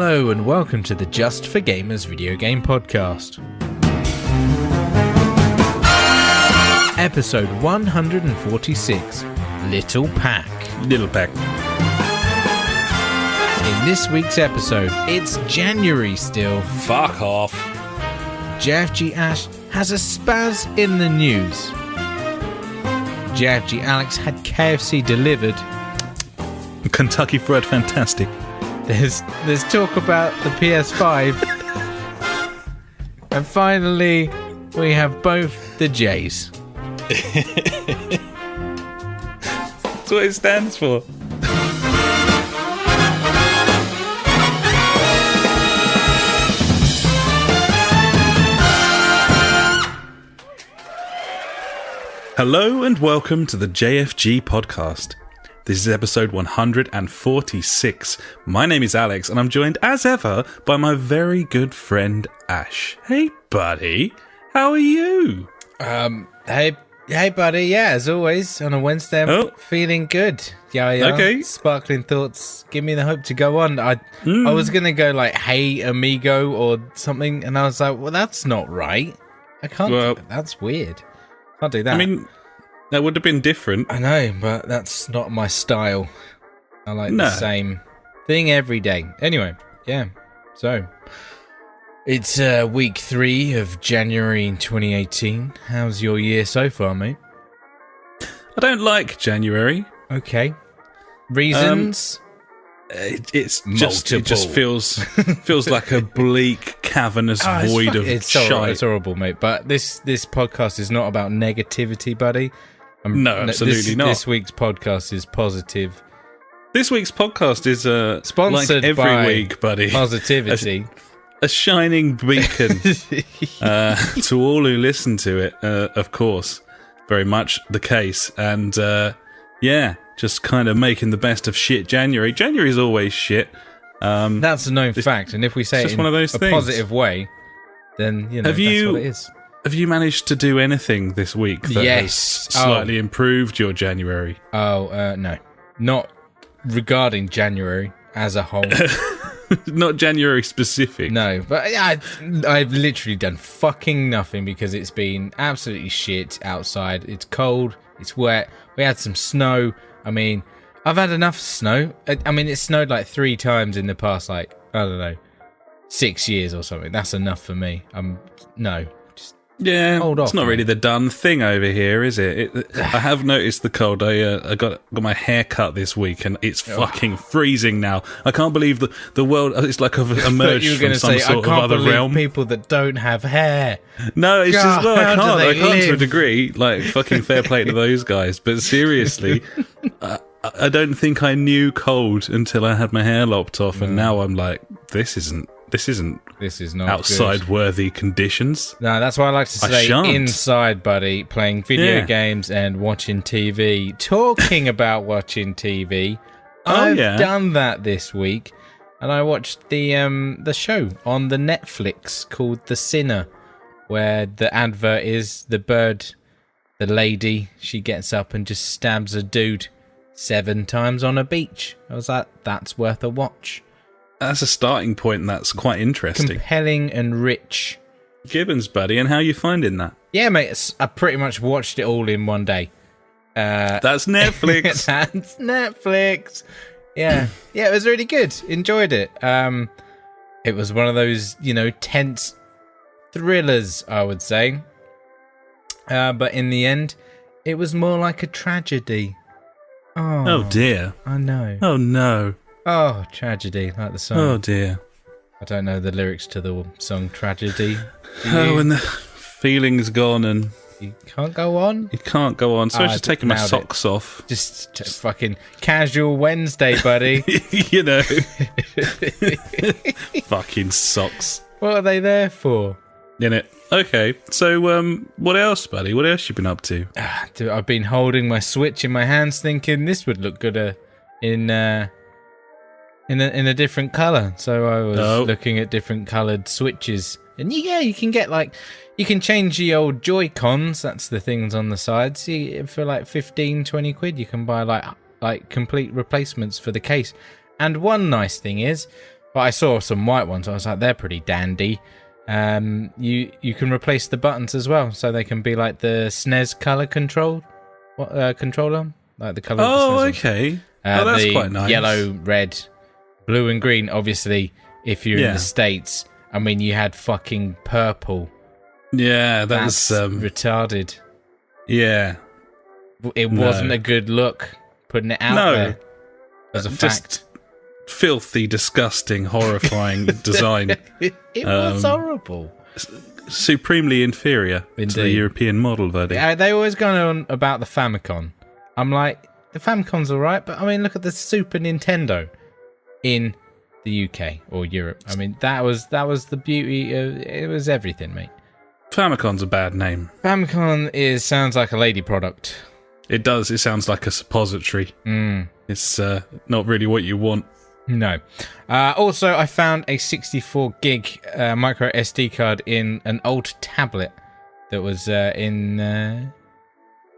Hello and welcome to the Just for Gamers video game podcast. Episode 146, Little Pack. Little Pack. In this week's episode, it's January still. Fuck off. JfG Ash has a spaz in the news. JfG Alex had KFC delivered. Kentucky Fried Fantastic. There's talk about the PS5. And finally, we have both the J's. That's what it stands for. Hello and welcome to the JfG podcast. This is episode 146. My name is Alex and I'm joined as ever by my very good friend Ash. Hey buddy, how are you? Hey buddy, yeah, as always, on a Wednesday I'm feeling good. Yeah. Okay. Sparkling thoughts give me the hope to go on. I was going to go like, hey amigo or something, and I was like, well, that's not right. I can't do that. That's weird. Can't do that. I mean, that would have been different. I know, but that's not my style. I like the same thing every day. Anyway, yeah. So, it's week 3 of January 2018. How's your year so far, mate? I don't like January. Okay. Reasons? It just feels like a bleak, cavernous void of shite. It's horrible, mate. But this podcast is not about negativity, buddy. No, absolutely not. This week's podcast is positive. This week's podcast is sponsored like every by week, buddy. Positivity. A shining beacon to all who listen to it, of course. Very much the case. And just kind of making the best of shit January. January's always shit. That's a known fact. And if we say it in a positive way, then, that's what it is. Have you managed to do anything this week that has slightly improved your January? No. Not regarding January as a whole. Not January specific. No, but I've literally done fucking nothing because it's been absolutely shit outside. It's cold, it's wet, we had some snow. I mean, I've had enough snow. I mean, it snowed like 3 times in the past, 6 years or something. That's enough for me. Yeah, hold off, it's not really the done thing over here, is it? I have noticed the cold. I got my hair cut this week, and it's fucking freezing now. I can't believe the world. It's like I've emerged from some sort of other realm. People that don't have hair. No, it's just I can't to a degree. Like fucking fair play to those guys, but seriously, I don't think I knew cold until I had my hair lopped off, and now I'm like, this is not outside good. Worthy conditions. No, that's why I like to stay inside, buddy, playing video games and watching TV. Talking about watching TV, I've done that this week, and I watched the show on the Netflix called The Sinner, where the advert is the bird, the lady, she gets up and just stabs a dude 7 times on a beach. I was like, that's worth a watch. That's a starting point, and that's quite interesting. Compelling and rich. Gibbons, buddy, and how are you finding that? Yeah, mate, I pretty much watched it all in one day. That's Netflix. That's Netflix. Yeah. Yeah, it was really good. Enjoyed it. It was one of those, tense thrillers, I would say. But in the end, it was more like a tragedy. Oh dear. I know. Oh, no. Oh, tragedy, like the song. Oh, dear. I don't know the lyrics to the song Tragedy. And the feeling's gone and... You can't go on? You can't go on. So I was just taking my socks off. Just fucking casual Wednesday, buddy. Fucking socks. What are they there for? Okay, so what else, buddy? What else you been up to? I've been holding my Switch in my hands thinking this would look good in a different colour. So I was looking at different coloured Switches. And you can get you can change the old Joy-Cons, that's the things on the sides. For like 15, 20 quid, you can buy like complete replacements for the case. And one nice thing is, But I saw some white ones. I was like, they're pretty dandy. You can replace the buttons as well, so they can be like the SNES color controller, like the color. Oh, okay. That's quite nice. Yellow, red, blue, and green. Obviously, if you're in the States, I mean, you had fucking purple. Yeah, that's retarded. Yeah, it wasn't a good look. Putting it out there as a fact. Filthy, disgusting, horrifying design. It was horrible. Supremely inferior to the European model, buddy. Yeah, they always go on about the Famicom. I'm like, the Famicom's alright, but I mean, look at the Super Nintendo in the UK or Europe. I mean, that was the beauty of it. Was everything, mate. Famicom's a bad name. Famicom sounds like a lady product. It does. It sounds like a suppository. It's not really what you want. No. Also, I found a 64 gig micro SD card in an old tablet that was in a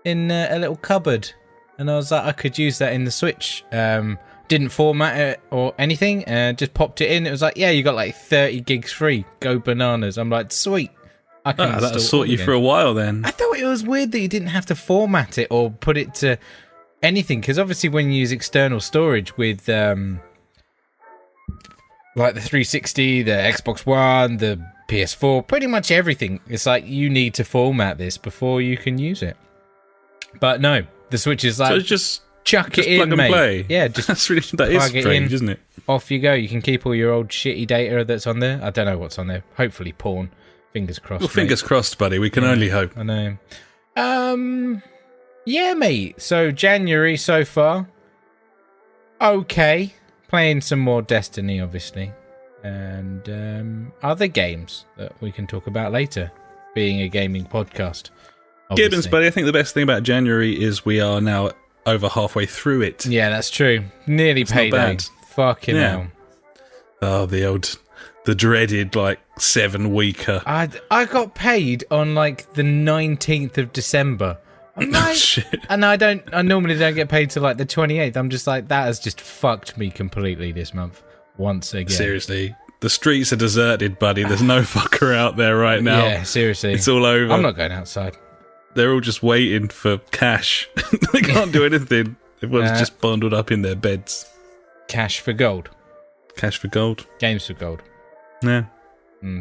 little cupboard, and I was like, I could use that in the Switch. Didn't format it or anything, just popped it in. It was like, yeah, you got like 30 gigs free. Go bananas. I'm like, sweet. I can that'll sort you for a while then. I thought it was weird that you didn't have to format it or put it to anything, because obviously when you use external storage with like the 360, the Xbox One, the PS4, pretty much everything, it's like you need to format this before you can use it. But no, the Switch is like, so just chuck it in, plug and mate. Play. Yeah, just that is strange, isn't it? Off you go. You can keep all your old shitty data that's on there. I don't know what's on there. Hopefully porn. Fingers crossed. Well, fingers crossed, buddy. We can only hope. I know. Yeah, mate. So January so far. Okay. Playing some more Destiny, obviously. And other games that we can talk about later. Being a gaming podcast. Obviously. Gibbons, buddy, I think the best thing about January is we are now over halfway through it. Yeah, that's true. Nearly payday. Fucking hell. Oh, the dreaded, 7-weeker. I got paid on, the 19th of December. Oh, shit. And I normally don't get paid till, the 28th. I'm just like, that has just fucked me completely this month. Once again. Seriously. The streets are deserted, buddy. There's no fucker out there right now. Yeah, seriously. It's all over. I'm not going outside. They're all just waiting for cash. They can't do anything. Everyone's just bundled up in their beds. Cash for gold. Cash for gold. Games for gold. Yeah.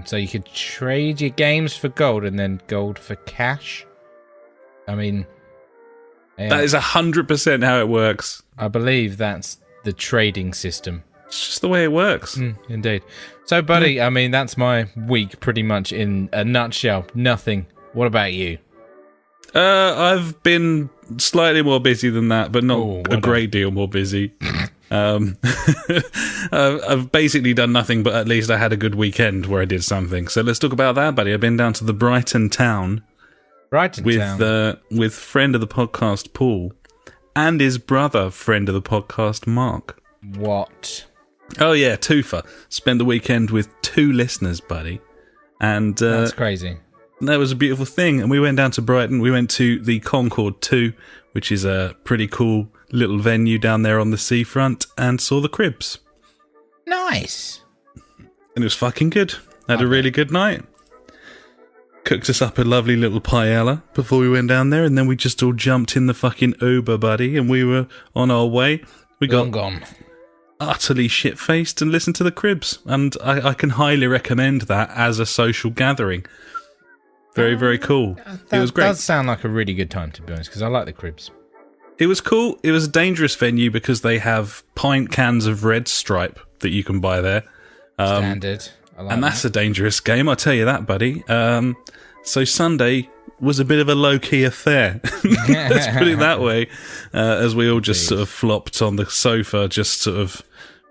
So you could trade your games for gold and then gold for cash? I mean... Yeah. That is 100% how it works. I believe that's the trading system. It's just the way it works. Indeed. So, buddy, I mean, that's my week pretty much in a nutshell. Nothing. What about you? I've been slightly more busy than that, but not a great deal more busy. I've basically done nothing, but at least I had a good weekend where I did something. So let's talk about that, buddy. I've been down to the Brighton town. With friend of the podcast, Paul, and his brother, friend of the podcast, Mark. What? Oh, yeah, twofer. Spent the weekend with 2 listeners, buddy. And that's crazy. That was a beautiful thing. And we went down to Brighton. We went to the Concord 2, which is a pretty cool little venue down there on the seafront, and saw the Cribs. Nice. And it was fucking good. Had a really good night. Cooked us up a lovely little paella before we went down there, and then we just all jumped in the fucking Uber, buddy, and we were on our way. We got gone. Utterly shit-faced and listened to the Cribs. And I can highly recommend that as a social gathering. Very, very cool. It was great. That does sound like a really good time, to be honest, because I like the Cribs. It was cool. It was a dangerous venue because they have pint cans of Red Stripe that you can buy there. Standard. And that's a dangerous game, I'll tell you that, buddy. So Sunday was a bit of a low-key affair. Let's put it that way. As we all just sort of flopped on the sofa, just sort of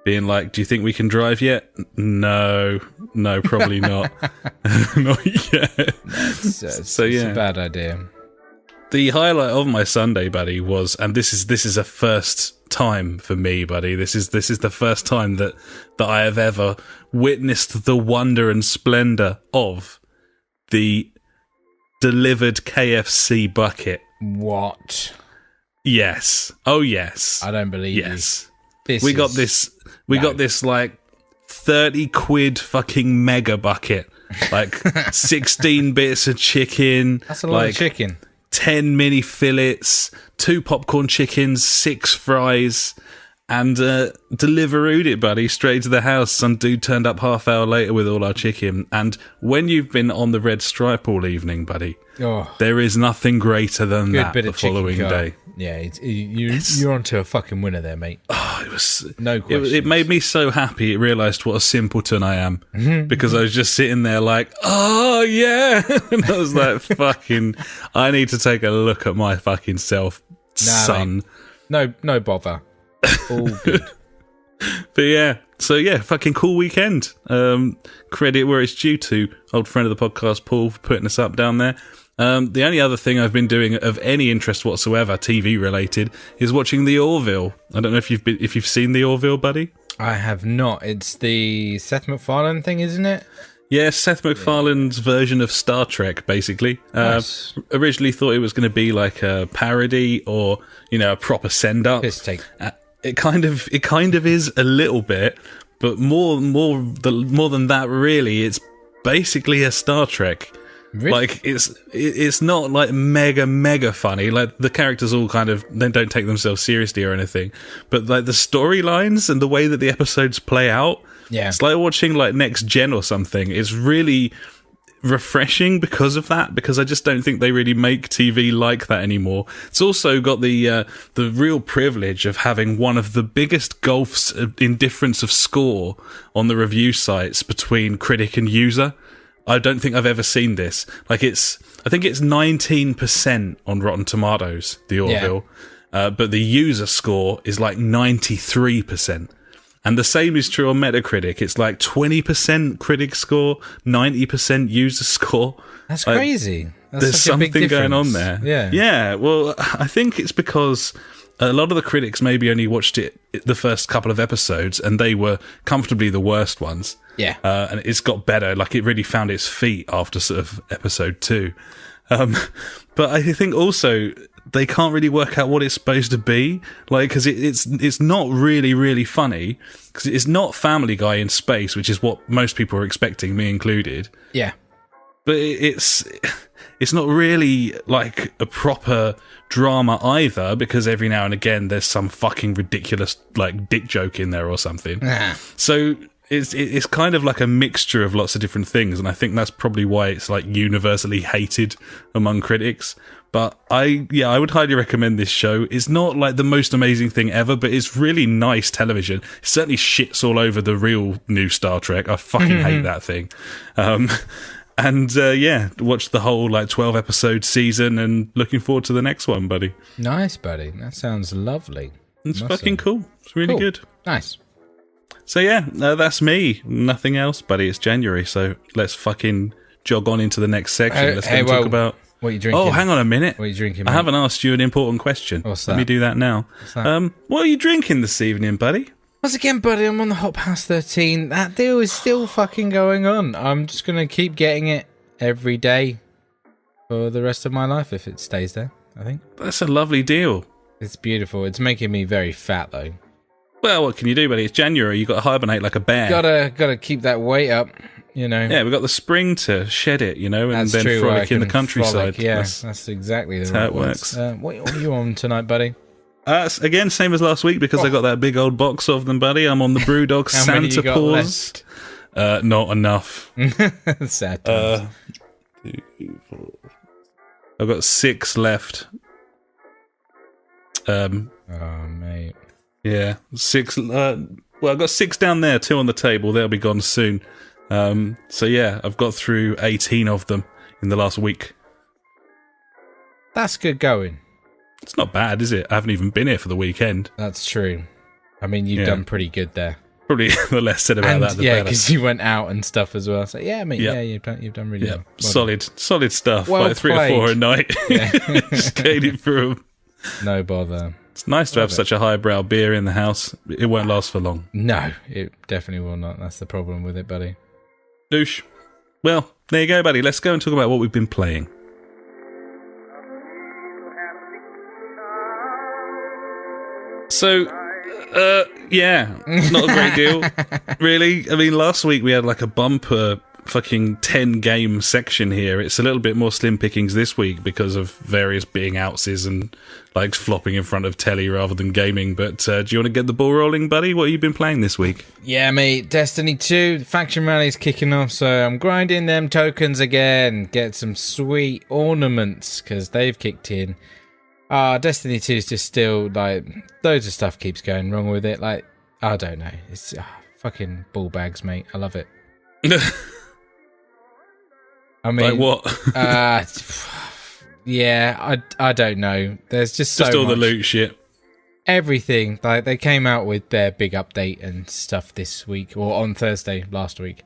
being like, do you think we can drive yet? No, probably not. Not yet. It's a bad idea. The highlight of my Sunday, buddy, was, and this is a first time for me, buddy. This is the first time that I have ever witnessed the wonder and splendor of the delivered KFC bucket. What? Yes. Oh yes. I don't believe you. We got this £30 fucking mega bucket. Like 16 bits of chicken. That's a lot of chicken. 10 mini fillets, 2 popcorn chickens, 6 fries, and Deliverooed it, buddy, straight to the house. Some dude turned up half hour later with all our chicken. And when you've been on the red stripe all evening, buddy, there is nothing greater than that the following day. Yeah, you're onto a fucking winner there, mate. Oh, it was no question. It made me so happy. It realised what a simpleton I am because I was just sitting there like, oh yeah, and I was like, fucking, I need to take a look at my fucking self, son. Mate. No bother. All good. But yeah, so yeah, fucking cool weekend. Credit where it's due to old friend of the podcast, Paul, for putting us up down there. The only other thing I've been doing of any interest whatsoever, TV related, is watching The Orville. I don't know if you've seen The Orville, buddy. I have not. It's the Seth MacFarlane thing, isn't it? Yeah, Seth MacFarlane's version of Star Trek, basically. Nice. Originally thought it was going to be like a parody or, a proper send-up. Piss take. It kind of is a little bit, but more than that, really, it's basically a Star Trek. Really? Like it's not like mega funny. Like the characters all kind of they don't take themselves seriously or anything, but like the storylines and the way that the episodes play out, it's like watching like Next Gen or something. It's really refreshing because of that, because I just don't think they really make TV like that anymore. It's also got the real privilege of having one of the biggest gulfs in difference of score on the review sites between critic and user. I don't think I've ever seen this. Like I think it's 19% on Rotten Tomatoes, The Orville, but the user score is like 93%. And the same is true on Metacritic. It's like 20% critic score, 90% user score. That's crazy. There's something going on there. Yeah. Yeah. Well, I think it's because a lot of the critics maybe only watched it the first couple of episodes, and they were comfortably the worst ones. Yeah. And it's got better. Like it really found its feet after sort of episode 2. But I think also they can't really work out what it's supposed to be, like, because it's not really funny, because it's not Family Guy in space, which is what most people are expecting, me included. Yeah, but it's not really like a proper drama either, because every now and again there's some fucking ridiculous like dick joke in there or something. So it's kind of like a mixture of lots of different things, and I think that's probably why it's like universally hated among critics. But I would highly recommend this show. It's not like the most amazing thing ever, but it's really nice television. It certainly shits all over the real new Star Trek. I fucking hate that thing. Watched the whole like 12 episode season and looking forward to the next one, buddy. Nice, buddy. That sounds lovely. It's fucking cool. It's really good. Nice. So that's me. Nothing else, buddy. It's January, so let's fucking jog on into the next section. Let's talk about... What are you drinking? Oh, hang on a minute. What are you drinking, mate? I haven't asked you an important question. What's that? Let me do that now. What's that? What are you drinking this evening, buddy? Once again, buddy, I'm on the Hot Pass 13. That deal is still fucking going on. I'm just going to keep getting it every day for the rest of my life if it stays there, I think. That's a lovely deal. It's beautiful. It's making me very fat, though. Well, what can you do, buddy? It's January. You've got to hibernate like a bear. Gotta keep that weight up, you know. Yeah, we've got the spring to shed it, you know, and that's then true, frolic in the countryside. Frolic, yeah, that's exactly how it works. What are you on tonight, buddy? Again, same as last week, because I got that big old box of them, buddy. I'm on the Brewdog Santa Paws. Not enough. Sad. 2, 4. I've got 6 left. Oh, mate. Yeah, 6. Well, I've got 6 down there, 2 on the table. They'll be gone soon. So yeah, I've got through 18 of them in the last week. That's good going. It's not bad, is it? I haven't even been here for the weekend. That's true. I mean, you've done pretty good there. Probably the less said about that, the better. Yeah, because you went out and stuff as well. So yeah, mate. Yeah, you've done really well. Solid stuff. Well like 3 or 4 a night. Yeah. Skating through them. No bother. It's nice to have such a highbrow beer in the house. It won't last for long. No, it definitely will not. That's the problem with it, buddy. Douche. Well, there you go, buddy. Let's go and talk about what we've been playing. So, Yeah, not a great deal, really. I mean, last week we had like a bumper fucking 10 game section here. It's a little bit more slim pickings this week because of various being outses and like flopping in front of telly rather than gaming. But do you want to get the ball rolling, buddy? What have you been playing this week? Yeah, mate, Destiny 2 faction rally's kicking off, so I'm grinding them tokens again, get some sweet ornaments because they've kicked in. Destiny 2 is just still like loads of stuff keeps going wrong with it. Like, I don't know, it's fucking ball bags, mate. I love it. I mean, like what? Yeah, I don't know. There's just all much. The loot shit. Everything. Like, they came out with their big update and stuff this week, or on Thursday last week.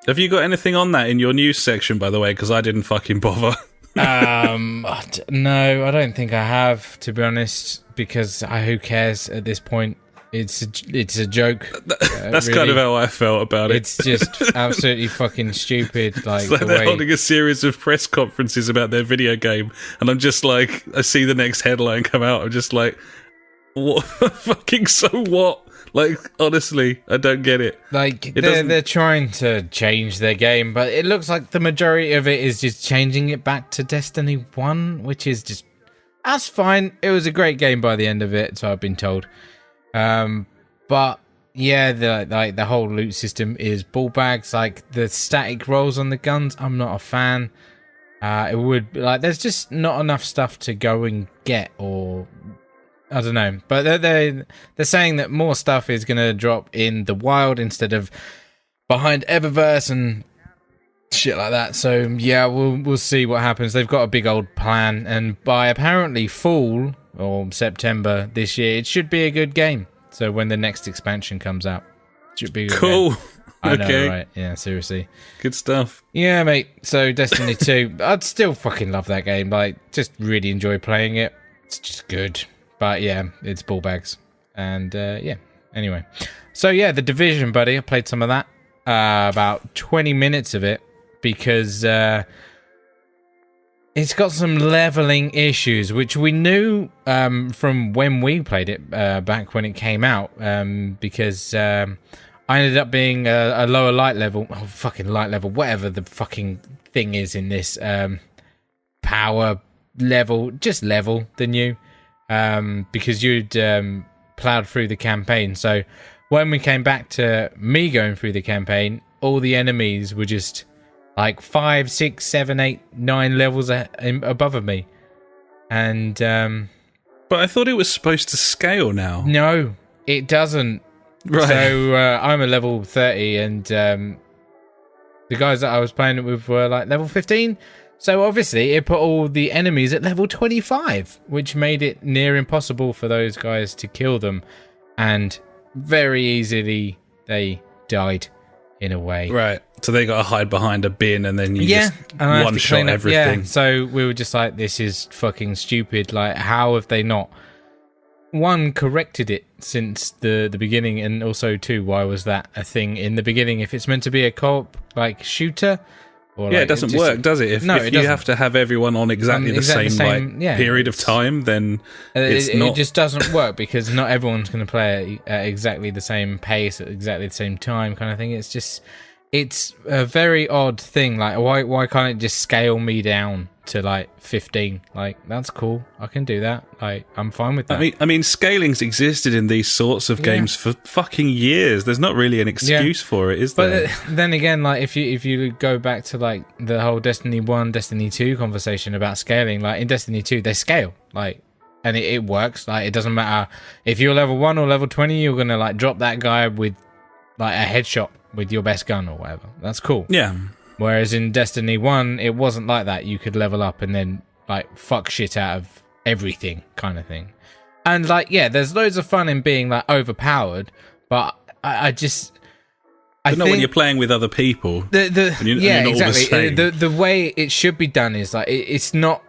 Have you got anything on that in your news section, by the way? Because I didn't fucking bother. No, I don't think I have, to be honest, because who cares at this point? It's a joke. That's really. Kind of how I felt about it. It's just absolutely fucking stupid. Like, it's like they're holding a series of press conferences about their video game, and I'm just like, I see the next headline come out. I'm just like, what? Fucking so what? Like, honestly, I don't get it. Like, they're trying to change their game, but it looks like the majority of it is just changing it back to Destiny 1, which is just, that's fine. It was a great game by the end of it, so I've been told. But yeah, the whole loot system is ball bags. Like, the static rolls on the guns, I'm not a fan. It would, like, there's just not enough stuff to go and get, or I don't know. But they're saying that more stuff is going to drop in the wild instead of behind Eververse and shit like that. So yeah, we'll see what happens. They've got a big old plan, and by apparently fall or September this year, it should be a good game. So when the next expansion comes out, it should be a good cool. Game. I know, okay. right? Yeah, seriously. Good stuff. Yeah, mate. So Destiny 2, I'd still fucking love that game. Like, just really enjoy playing it. It's just good. But yeah, it's ball bags. And yeah, anyway. So yeah, The Division, buddy. I played some of that. About 20 minutes of it, because it's got some leveling issues, which we knew from when we played it back when it came out, because I ended up being a lower light level, whatever the fucking thing is in this power level, just level than you, because you'd plowed through the campaign. So when we came back to me going through the campaign, all the enemies were just like 5, 6, 7, 8, 9 levels above of me. And but I thought it was supposed to scale now. No, it doesn't. Right. So I'm a level 30, and the guys that I was playing it with were like level 15. So obviously it put all the enemies at level 25, which made it near impossible for those guys to kill them. And very easily they died in a way. Right. So they got to hide behind a bin, and then you just one-shot everything. Yeah. So we were just like, this is fucking stupid. Like, how have they not, one, corrected it since the beginning, and also, two, why was that a thing in the beginning if it's meant to be a co-op, like, shooter? Or, yeah, it doesn't work, does it? If you have to have everyone on exactly the same period of time, then it just doesn't work, because not everyone's going to play at exactly the same pace at exactly the same time, kind of thing. It's just, it's a very odd thing. Like, why can't it just scale me down to like 15? Like, that's cool. I can do that. Like, I'm fine with that. I mean, scaling's existed in these sorts of games for fucking years. There's not really an excuse for it, is there? But then again, like, if you go back to like the whole Destiny 1, Destiny 2 conversation about scaling, like in Destiny 2, they scale, like, and it works. Like, it doesn't matter if you're level 1 or level 20, you're gonna like drop that guy with like a headshot with your best gun or whatever. That's cool. Yeah. Whereas in Destiny 1, it wasn't like that. You could level up and then like fuck shit out of everything, kind of thing. And like, yeah, there's loads of fun in being like overpowered, but I think when you're playing with other people. Exactly. The way it should be done is like, it's not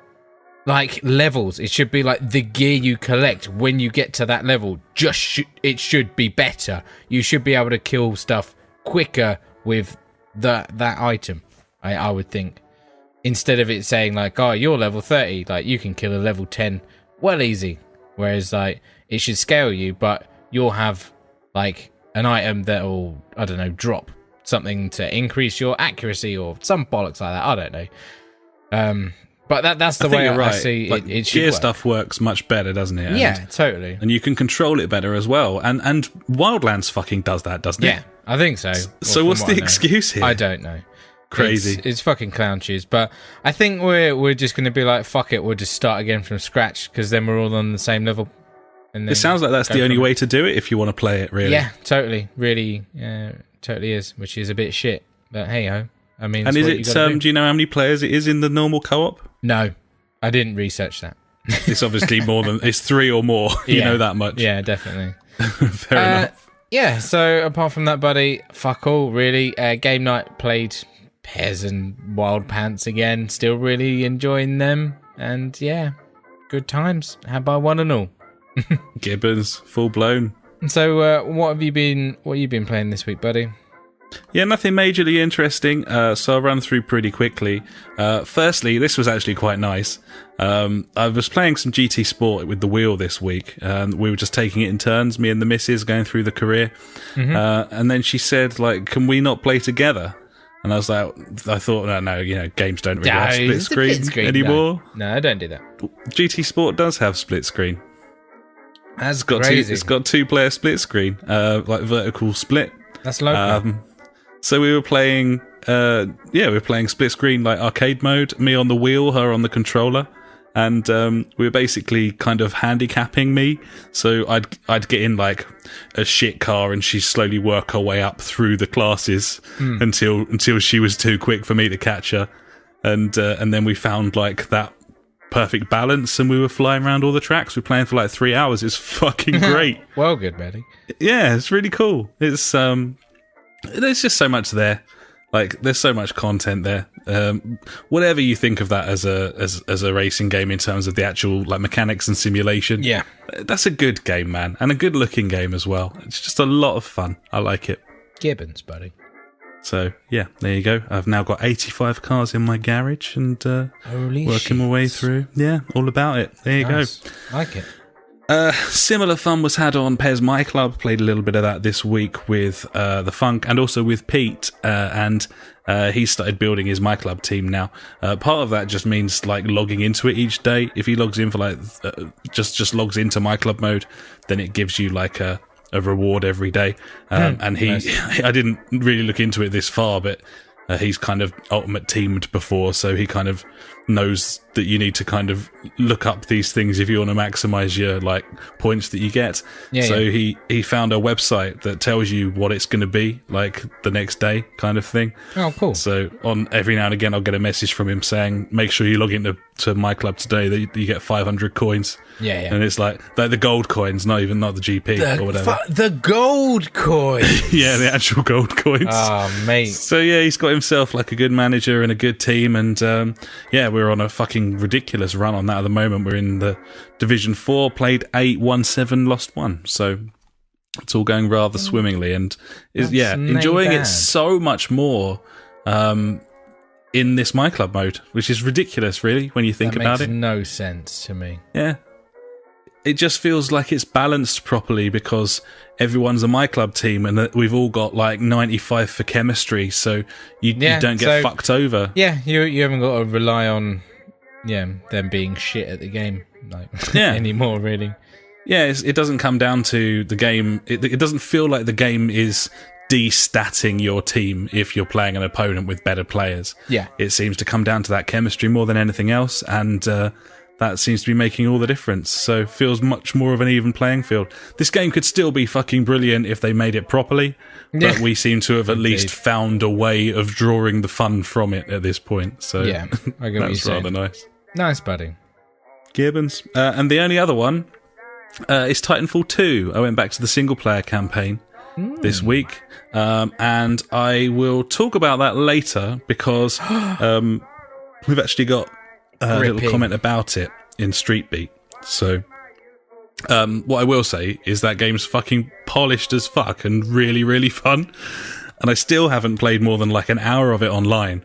like levels. It should be like the gear you collect when you get to that level. It should be better. You should be able to kill stuff quicker with that item, I would think, instead of it saying like, oh, you're level 30, like you can kill a level 10 well easy, whereas like it should scale you, but you'll have like an item that will, I don't know, drop something to increase your accuracy or some bollocks like that. I don't know. But that's the way I see like, it should gear work. stuff works much better, doesn't it? Yeah, totally. And you can control it better as well. And Wildlands fucking does that, doesn't it? Yeah, I think so. So what's the excuse here? I don't know. Crazy. It's fucking clown shoes. But I think we're just going to be like, fuck it, we'll just start again from scratch because then we're all on the same level. And it sounds like that's the only way to do it if you want to play it, really. Yeah, totally. Really, totally is, which is a bit shit. But hey ho. I mean, and is it? Do you know how many players it is in the normal co-op? No, I didn't research that. It's obviously more than it's 3 or more. You know that much. Yeah, definitely. Fair enough. Yeah. So apart from that, buddy, fuck all. Really, game night played Pairs and Wild Pants again. Still really enjoying them, and yeah, good times had by one and all. Gibbons, full blown. So, what have you been playing this week, buddy? Yeah, nothing majorly interesting, so I'll run through pretty quickly. Firstly, this was actually quite nice. I was playing some GT Sport with the wheel this week, and we were just taking it in turns, me and the missus, going through the career. Mm-hmm. And then she said, like, can we not play together? And I was like, I thought, no, games don't really have split screen anymore. No, I don't do that. GT Sport does have split screen. That's crazy. It's got 2-player split screen, like vertical split. That's local. So we were playing, split screen, like arcade mode, me on the wheel, her on the controller. And we were basically kind of handicapping me. So I'd get in like a shit car and she'd slowly work her way up through the classes until she was too quick for me to catch her. And then we found like that perfect balance and we were flying around all the tracks. We were playing for like 3 hours. It's fucking great. Well, good, buddy. Yeah, it's really cool. It's there's just so much there. Like, there's so much content there. Whatever you think of that as a racing game in terms of the actual like mechanics and simulation, yeah, that's a good game, man, and a good looking game as well. It's just a lot of fun. I like it. Gibbons, buddy. So yeah, there you go. I've now got 85 cars in my garage and working my way through. Yeah, all about it. There you go. Like it. Similar fun was had on Pez My Club. Played a little bit of that this week with the Funk and also with Pete. And he started building his My Club team now. Part of that just means like logging into it each day. If he logs in for like just logs into My Club mode, then it gives you like a reward every day. And nice. I didn't really look into it this far, but he's kind of ultimate teamed before, so he kind of knows that you need to kind of look up these things if you want to maximize your like points that you get. He found a website that tells you what it's going to be like the next day kind of thing. Oh, cool. So on every now and again I'll get a message from him saying make sure you log into My Club today, that you get 500 coins. Yeah. And it's like the gold coins, not the GP or whatever. The gold coins. Yeah, the actual gold coins. Oh, mate. So yeah, he's got himself like a good manager and a good team, and we're on a fucking ridiculous run on that at the moment. We're in the Division 4, played 8, won 7, lost 1. So it's all going rather swimmingly, and enjoying it so much more in this My Club mode, which is ridiculous, really, when you think about it. That makes no sense to me. Yeah. It just feels like it's balanced properly because everyone's a My Club team and that we've all got like 95 for chemistry, so you don't get fucked over. Yeah, you haven't got to rely on them being shit at the game anymore, really. Yeah, it doesn't come down to the game. It doesn't feel like the game is de-statting your team if you're playing an opponent with better players. Yeah. It seems to come down to that chemistry more than anything else, and that seems to be making all the difference. So feels much more of an even playing field. This game could still be fucking brilliant if they made it properly, but we seem to have at least found a way of drawing the fun from it at this point. So yeah, I get what that's rather nice. Nice, buddy. Gibbons. And the only other one is Titanfall 2. I went back to the single-player campaign this week, and I will talk about that later because we've actually got a little comment about it in Street Beat. So what I will say is that game's fucking polished as fuck and really, really fun. And I still haven't played more than like an hour of it online.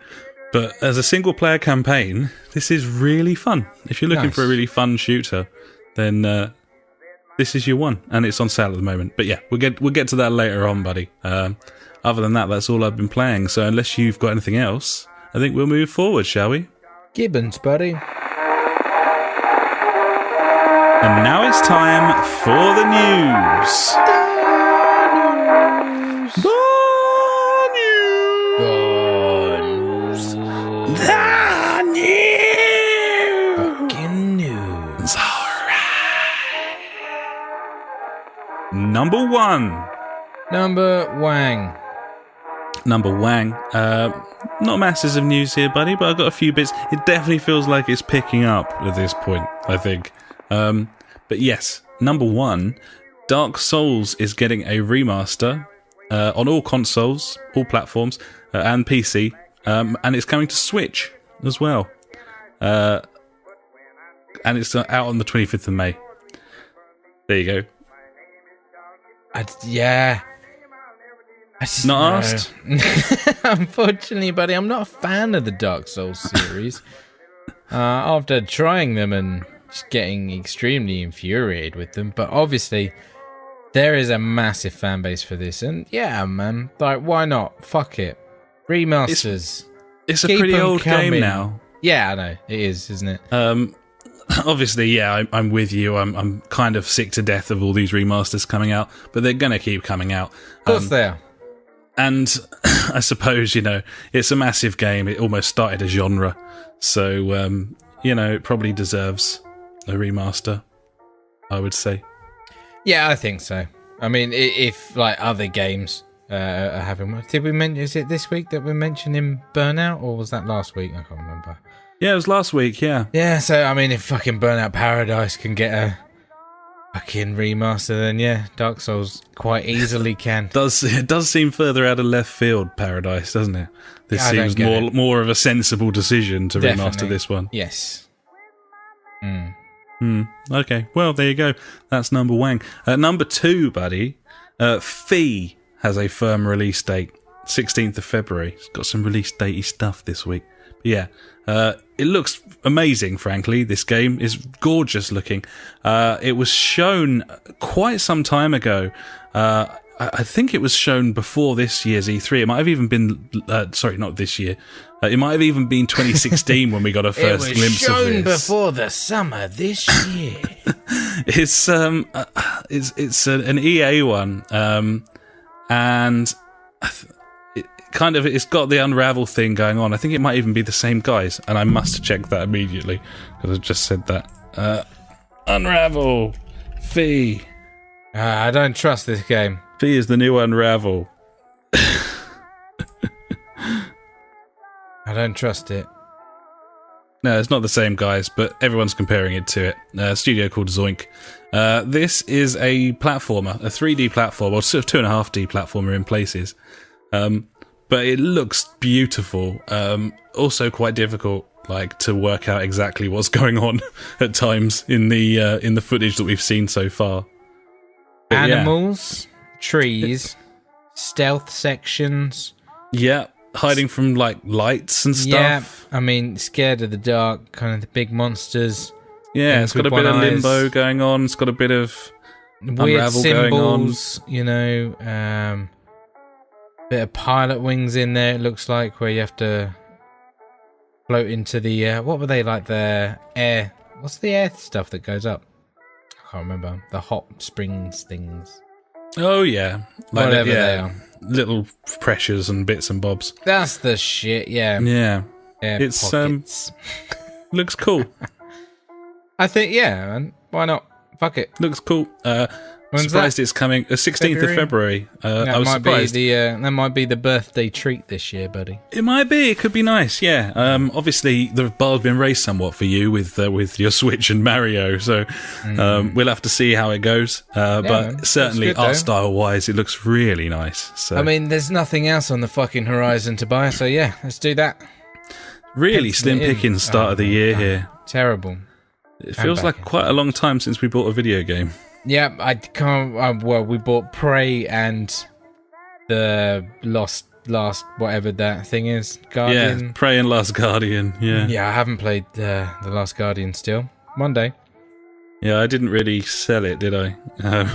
But as a single-player campaign, this is really fun. If you're looking for a really fun shooter, then this is your one, and it's on sale at the moment. But yeah, we'll get to that later on, buddy. Other than that, that's all I've been playing. So unless you've got anything else, I think we'll move forward, shall we? Gibbons, buddy. And now it's time for the news. Fucking news. Number one. Number Wang. Not masses of news here, buddy, but I've got a few bits. It definitely feels like it's picking up at this point, I think. But yes, number one, Dark Souls is getting a remaster on all consoles, all platforms, and PC, and it's coming to Switch as well. And it's out on the 25th of May. There you go. Not asked? Unfortunately, buddy, I'm not a fan of the Dark Souls series. After trying them and just getting extremely infuriated with them, but obviously there is a massive fan base for this, and yeah, man, like, why not? Fuck it. Remasters. It's a pretty old game now. Yeah, I know. It is, isn't it? Obviously, yeah, I'm with you. I'm kind of sick to death of all these remasters coming out, but they're going to keep coming out. Of course they are. And I suppose, it's a massive game. It almost started a genre. So, it probably deserves a remaster, I would say. Yeah, I think so. I mean, if like other games are having... Did we mention... Is it this week that we're mentioning Burnout, or was that last week? I can't remember. Yeah, it was last week, yeah. Yeah, so, I mean, if fucking Burnout Paradise can get a fucking remaster, then yeah, Dark Souls quite easily can. It does seem further out of left field, Paradise, doesn't it? This seems more of a sensible decision to remaster this one. Yes. Okay, well, there you go. That's number one. Number two, buddy, Fee has a firm release date, 16th of February. It's got some release datey stuff this week. But yeah, it looks amazing, frankly. This game is gorgeous looking. It was shown quite some time ago. I think it was shown before this year's E3. It might have even been... sorry, not this year. It might have even been 2016 when we got a first glimpse of this. It was shown before the summer this year. It's an EA one, and it's got the Unravel thing going on. I think it might even be the same guys, and I must check that immediately because I just said that. Unravel, Fee. I don't trust this game. Fee is the new Unravel. I don't trust it. No, it's not the same guys, but everyone's comparing it to it. A studio called Zoink. This is a platformer, a 3D platformer, or sort of 2.5D platformer in places. But it looks beautiful. Also quite difficult, to work out exactly what's going on at times in the footage that we've seen so far. But animals, trees, stealth sections. Yeah. Hiding from lights and stuff. Yeah, I mean, scared of the dark, kind of the big monsters. Yeah, it's got a bit of limbo going on. It's got a bit of weird Unravel symbols, going on. Bit of pilot wings in there. It looks like where you have to float into the what were they like? The air. What's the air stuff that goes up? I can't remember. The hot springs things. Oh yeah, whatever they are. Little pressures and bits and bobs. That's the shit, yeah. Yeah. It's pockets. Looks cool. I think, yeah, man. Why not? Fuck it. Looks cool. Surprised it's coming 16th of February. I was surprised. That might be the birthday treat this year, buddy. It might be. It could be nice, yeah. Obviously, the bar's been raised somewhat for you with your Switch and Mario, so we'll have to see how it goes. But certainly, art style-wise, it looks really nice. So. I mean, there's nothing else on the fucking horizon to buy, so yeah, let's do that. Really slim pickings start of the year here. Terrible. It feels like quite a long time since we bought a video game. Yeah, I can't. We bought Prey and the Last whatever that thing is, Guardian. Yeah, Prey and Last Guardian. Yeah. Yeah, I haven't played the Last Guardian still. One day. Yeah, I didn't really sell it, did I?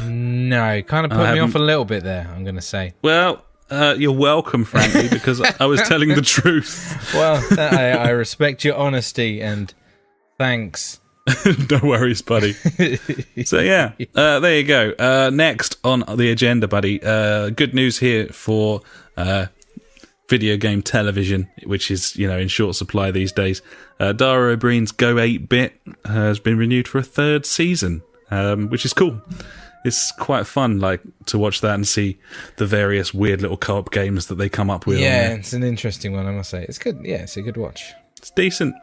No, kind of put me off a little bit there, I'm going to say. Well, you're welcome, frankly, because I was telling the truth. Well, I respect your honesty, and thanks. No worries, buddy. So, yeah, there you go. Next on the agenda, buddy, good news here for video game television, which is, in short supply these days. Dara Ó Briain's Go 8-Bit has been renewed for a third season, which is cool. It's quite fun, to watch that and see the various weird little co-op games that they come up with. Yeah, it's an interesting one, I must say. It's good. Yeah, it's a good watch. It's decent.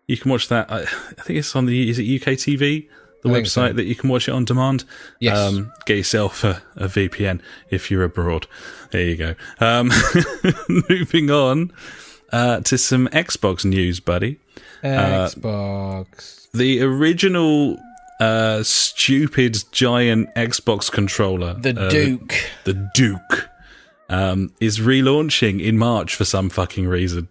You can watch that. I think it's on is it UK TV? The website that you can watch it on demand. Yes. Get yourself a VPN if you're abroad. There you go. Moving on to some Xbox news, buddy. Xbox. The original stupid giant Xbox controller. The Duke. The Duke is relaunching in March for some fucking reason.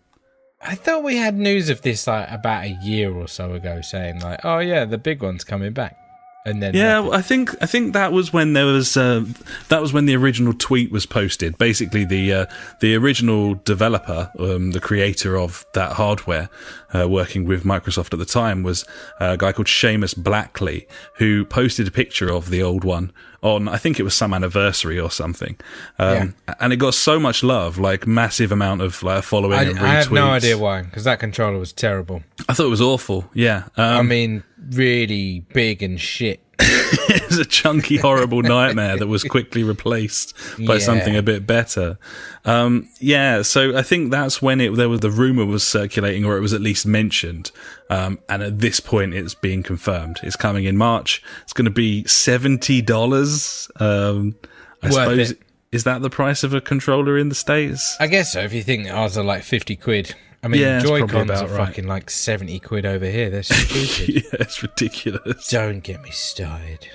I thought we had news of this about a year or so ago, saying oh yeah, the big one's coming back, and then I think that was when there was that was when the original tweet was posted. Basically, the original developer, the creator of that hardware, working with Microsoft at the time, was a guy called Seamus Blackley, who posted a picture of the old one on, I think it was some anniversary or something, and it got so much love, massive amount of following and retweets. I have no idea why, because that controller was terrible. I thought it was awful. Yeah, I mean, really big and shit. It was a chunky, horrible nightmare that was quickly replaced by something a bit better. So I think that's when the rumor was circulating, or it was at least mentioned. And at this point, it's being confirmed. It's coming in March. It's going to be $70. I suppose. Is that the price of a controller in the States? I guess so. If you think ours are £50. I mean, Joy-Cons are fucking £70 over here. They're stupid. Yeah, it's ridiculous. Don't get me started.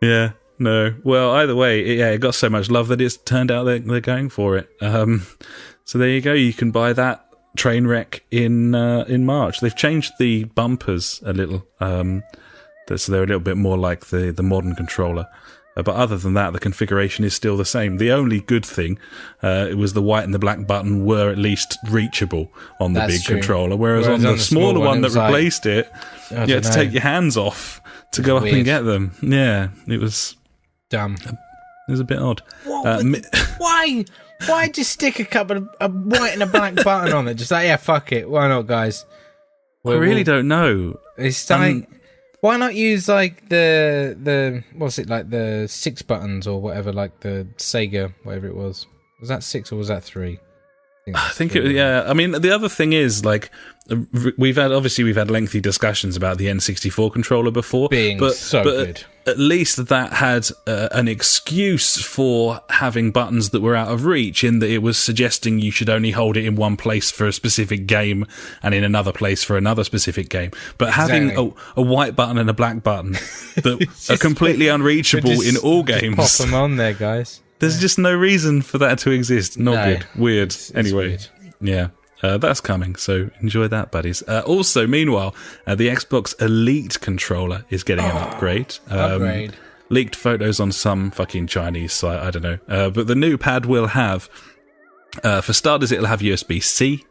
Yeah, no. Well, either way, it got so much love that it's turned out they're going for it. So there you go. You can buy that train wreck in March. They've changed the bumpers a little, so they're a little bit more like the modern controller. But other than that, the configuration is still the same. The only good thing it was the white and the black button were at least reachable on the big controller, whereas on the smaller one that replaced it, you had to take your hands off to go up and get them. Yeah, it was dumb. It was a bit odd. Why? Why just stick a couple of white and a black button on it? Just fuck it. Why not, guys? I really don't know. It's why not use the what's it, the 6 buttons or whatever, like the Sega, whatever it was. Was that 6 or was that 3? I think it. Yeah, I mean, the other thing is we've had lengthy discussions about the N64 controller before, being so good. At least that had an excuse for having buttons that were out of reach, in that it was suggesting you should only hold it in one place for a specific game and in another place for another specific game. But having a white button and a black button that are completely unreachable in all games. Pop them on there, guys. There's just no reason for that to exist. Not good. Weird. It's anyway, weird. Yeah. That's coming, so enjoy that, buddies. Also, meanwhile, the Xbox Elite controller is getting an upgrade. Upgrade. Leaked photos on some fucking Chinese site, I don't know. But the new pad will have, for starters, it'll have USB-C,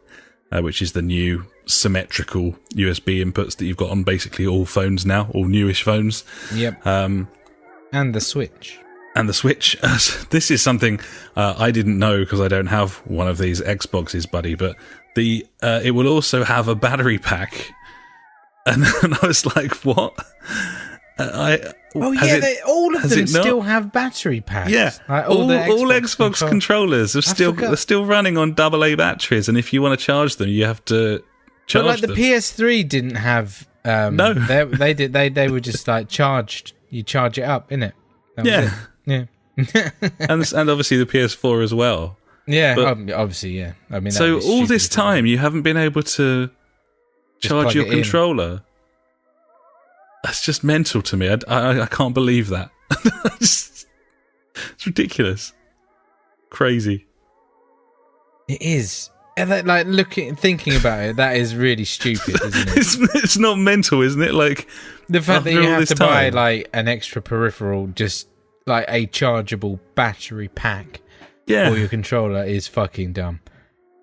which is the new symmetrical USB inputs that you've got on basically all phones now, all newish phones. Yep. And the Switch. And the Switch. This is something I didn't know because I don't have one of these Xboxes, buddy, but it will also have a battery pack. And I was like, what? All of them still have battery packs. Yeah, all Xbox controllers are still running on AA batteries, and if you want to charge them, you have to charge them. But the PS3 didn't have. No, they did. They were just charged. You charge it up, innit? Yeah. Yeah. and obviously the PS4 as well. Yeah, obviously, yeah. I mean, so all this time you haven't been able to charge your controller. That's just mental to me. I can't believe that. It's ridiculous. Crazy. It is. And that, like thinking about it, that is really stupid, isn't it? It's not mental, isn't it? Like the fact that you have to buy like an extra peripheral, just like a chargeable battery pack for your controller, is fucking dumb.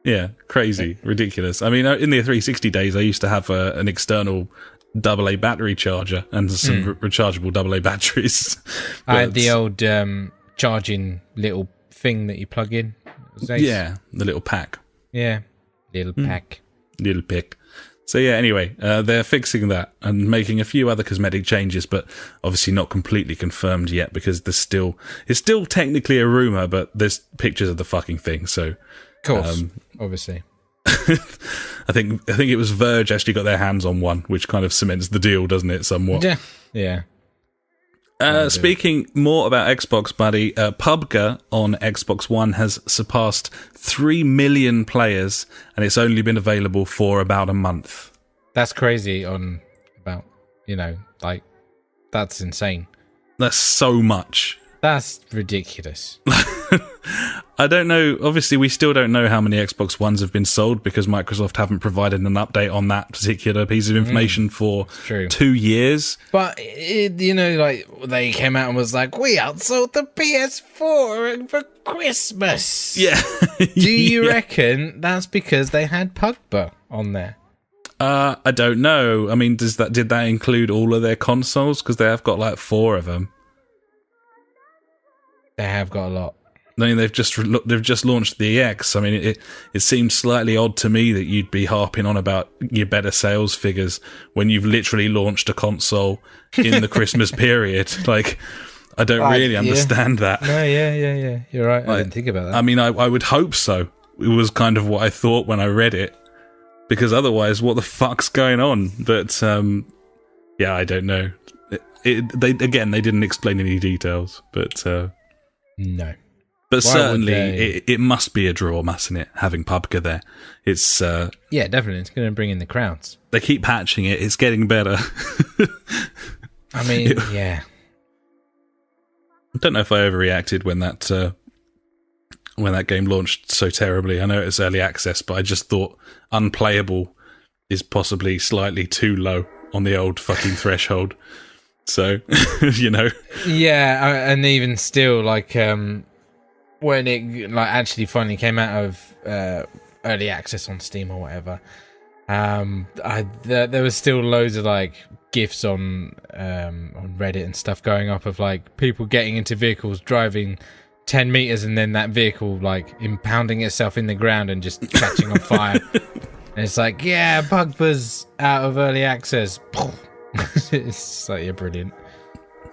Yeah, crazy, ridiculous. I mean, in the 360 days, I used to have an external AA battery charger and some rechargeable AA batteries. I had the old charging little thing that you plug in. Yeah, the little pack. Yeah, little pack. Little pick. So yeah, anyway, they're fixing that and making a few other cosmetic changes, but obviously not completely confirmed yet because it's still technically a rumor, but there's pictures of the fucking thing. So, of course, obviously. I think it was Verge actually got their hands on one, which kind of cements the deal, doesn't it? Somewhat. Yeah. Speaking more about Xbox, buddy, PUBG on Xbox One has surpassed 3 million players, and it's only been available for about a month. That's crazy on about, like, that's insane. That's so much. That's ridiculous. I don't know. Obviously, we still don't know how many Xbox Ones have been sold because Microsoft haven't provided an update on that particular piece of information for 2 years. But, like, they came out and was like, we outsold the PS4 for Christmas. Yeah. Do you reckon that's because they had PUBG on there? I don't know. I mean, did that include all of their consoles? Because they have got like 4 of them. They have got a lot. I mean, they've just launched the EX. I mean, it seems slightly odd to me that you'd be harping on about your better sales figures when you've literally launched a console in the Christmas period. Like, I don't really understand that. No, yeah. You're right. I didn't think about that. I mean, I would hope so. It was kind of what I thought when I read it, because otherwise, what the fuck's going on? But yeah, I don't know. They didn't explain any details, but no. But certainly, it must be a draw, mustn't it? Having PUBG there, it's yeah, definitely. It's going to bring in the crowds. They keep patching it; it's getting better. I mean, yeah. I don't know if I overreacted when that game launched so terribly. I know it was early access, but I just thought unplayable is possibly slightly too low on the old fucking threshold. So, Yeah, and even still, like, when it actually finally came out of early access on Steam or whatever, there was still loads of like GIFs on Reddit and stuff going up of like people getting into vehicles, driving 10 meters, and then that vehicle like impounding itself in the ground and just catching on fire. And it's like, yeah, PUBG was out of early access. It's like, you're brilliant.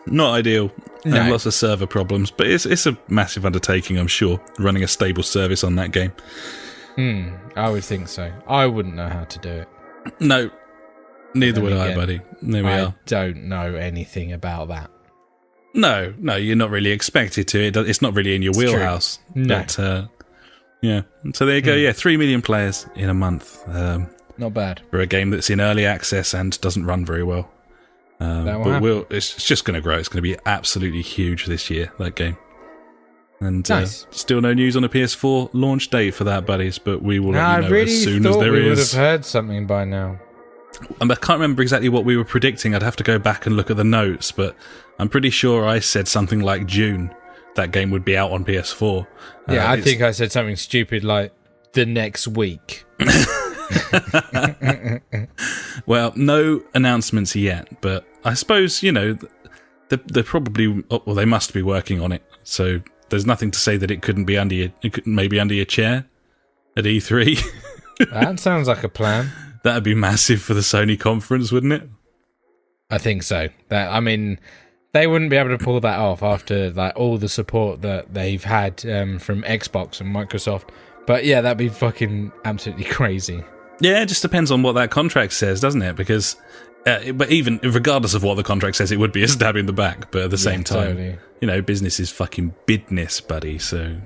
Not ideal, and lots of server problems, but it's a massive undertaking, I'm sure, running a stable service on that game. I would think so. I wouldn't know how to do it. No, neither would I, buddy. There we are. I don't know anything about that. No, you're not really expected to. It's not really in your wheelhouse. True. No. But, yeah. So there you go. Yeah, 3 million players in a month. Not bad. For a game that's in early access and doesn't run very well. But it's just going to grow. It's going to be absolutely huge this year, that game. And nice. Still no news on a PS4 launch date for that, buddies, but we will let you know as soon as there is. I really thought we would have heard something by now. I can't remember exactly what we were predicting. I'd have to go back and look at the notes, but I'm pretty sure I said something like June that game would be out on PS4. Yeah, I think I said something stupid like the next week. Well, no announcements yet, but I suppose, they're probably, they must be working on it. So there's nothing to say that it couldn't be maybe under your chair at E3. That sounds like a plan. That'd be massive for the Sony conference, wouldn't it? I think so. They wouldn't be able to pull that off after like all the support that they've had from Xbox and Microsoft. But yeah, that'd be fucking absolutely crazy. Yeah, it just depends on what that contract says, doesn't it? Because, but even regardless of what the contract says, it would be a stab in the back. But at the same time, totally. Business is fucking business, buddy. So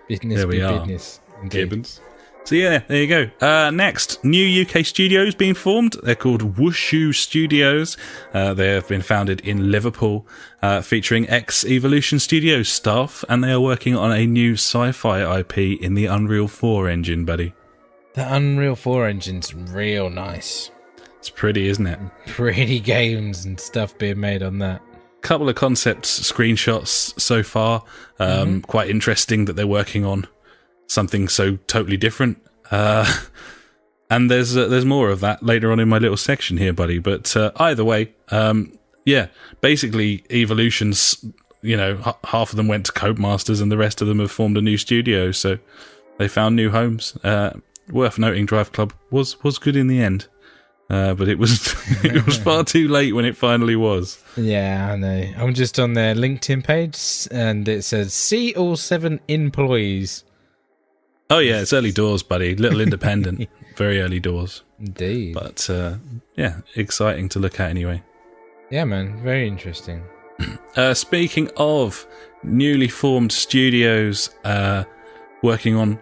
business, there we are. Business, Gibbons. So yeah, there you go. Next, new UK studios being formed. They're called Wushu Studios. They have been founded in Liverpool, featuring ex-Evolution Studios staff, and they are working on a new sci-fi IP in the Unreal 4 engine, buddy. The Unreal 4 engine's real nice. It's pretty, isn't it? Pretty games and stuff being made on that. Couple of concept screenshots so far. Quite interesting that they're working on something so totally different. And there's more of that later on in my little section here, buddy. But either way, basically Evolution's, half of them went to Codemasters and the rest of them have formed a new studio. So they found new homes. Worth noting, Drive Club was good in the end. But it was far too late when it finally was. Yeah, I know. I'm just on their LinkedIn page, and it says, see all 7 employees. Oh, yeah, it's early doors, buddy. Little independent. Very early doors. Indeed. But, exciting to look at anyway. Yeah, man. Very interesting. Speaking of newly formed studios working on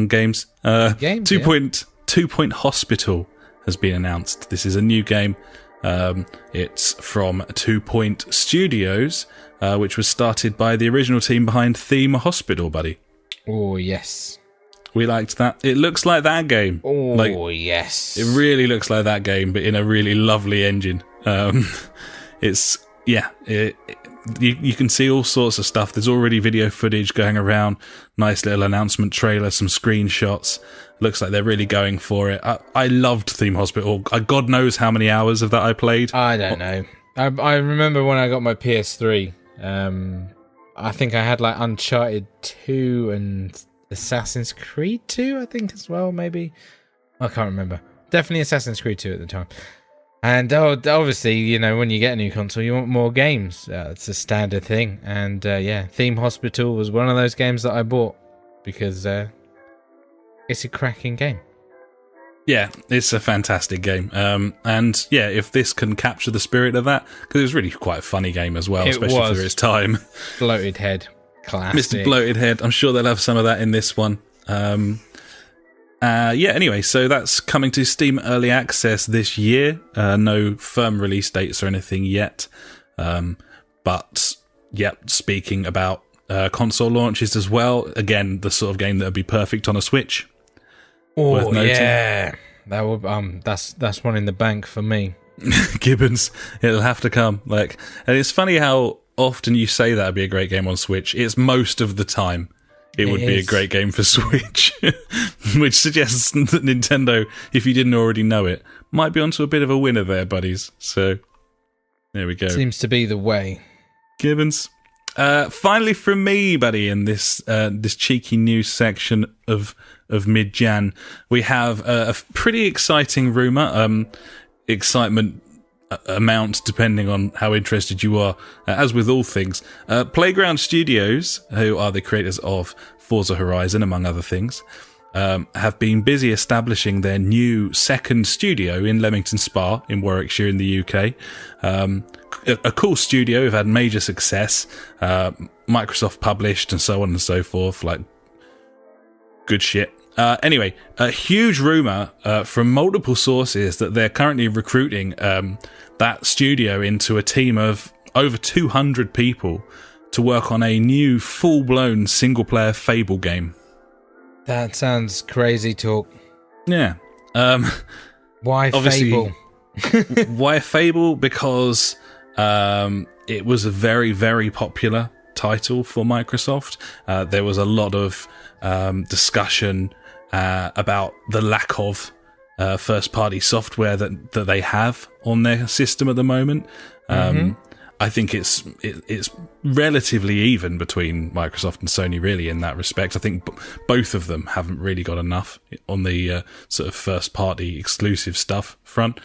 games, Two Point Hospital has been announced. This is a new game. It's from 2 Point Studios, which was started by the original team behind Theme Hospital, buddy. Oh, yes. We liked that. It looks like that game. Oh, yes. It really looks like that game, but in a really lovely engine. You can see all sorts of stuff. There's already video footage going around. Nice little announcement trailer, some screenshots. Looks like they're really going for it. I loved Theme Hospital. God knows how many hours of that I played. I don't know. I remember when I got my PS3. I think I had like Uncharted 2 and Assassin's Creed 2, I think, as well, maybe. I can't remember. Definitely Assassin's Creed 2 at the time. And obviously, when you get a new console, you want more games. It's a standard thing. And Theme Hospital was one of those games that I bought because it's a cracking game. Yeah, it's a fantastic game. If this can capture the spirit of that, because it was really quite a funny game as well, especially for its time. Bloated Head. Classic. Mr. Bloated Head. I'm sure they'll have some of that in this one. Anyway, so that's coming to Steam Early Access this year. No firm release dates or anything yet. Speaking about console launches as well, again, the sort of game that would be perfect on a Switch. Oh, yeah. That would, that's one in the bank for me. Gibbons, it'll have to come. And it's funny how often you say that would be a great game on Switch. It's most of the time. It would be a great game for Switch, which suggests that Nintendo, if you didn't already know it, might be onto a bit of a winner there, buddies. So, there we go. Seems to be the way. Gibbons. Finally from me, buddy, in this cheeky news section of mid-Jan, we have a pretty exciting rumour. Excitement amount depending on how interested you are, as with all things. Playground Studios, who are the creators of Forza Horizon among other things, have been busy establishing their new second studio in Leamington Spa in Warwickshire in the UK. A cool studio, who've had major success, Microsoft published and so on and so forth, good shit. Anyway, a huge rumour from multiple sources that they're currently recruiting that studio into a team of over 200 people to work on a new full-blown single-player Fable game. That sounds crazy talk. Yeah. Why Fable? Why Fable? Because it was a very, very popular title for Microsoft. There was a lot of discussion about the lack of first-party software that they have on their system at the moment. I think it's relatively even between Microsoft and Sony, really, in that respect. I think both of them haven't really got enough on the sort of first-party exclusive stuff front.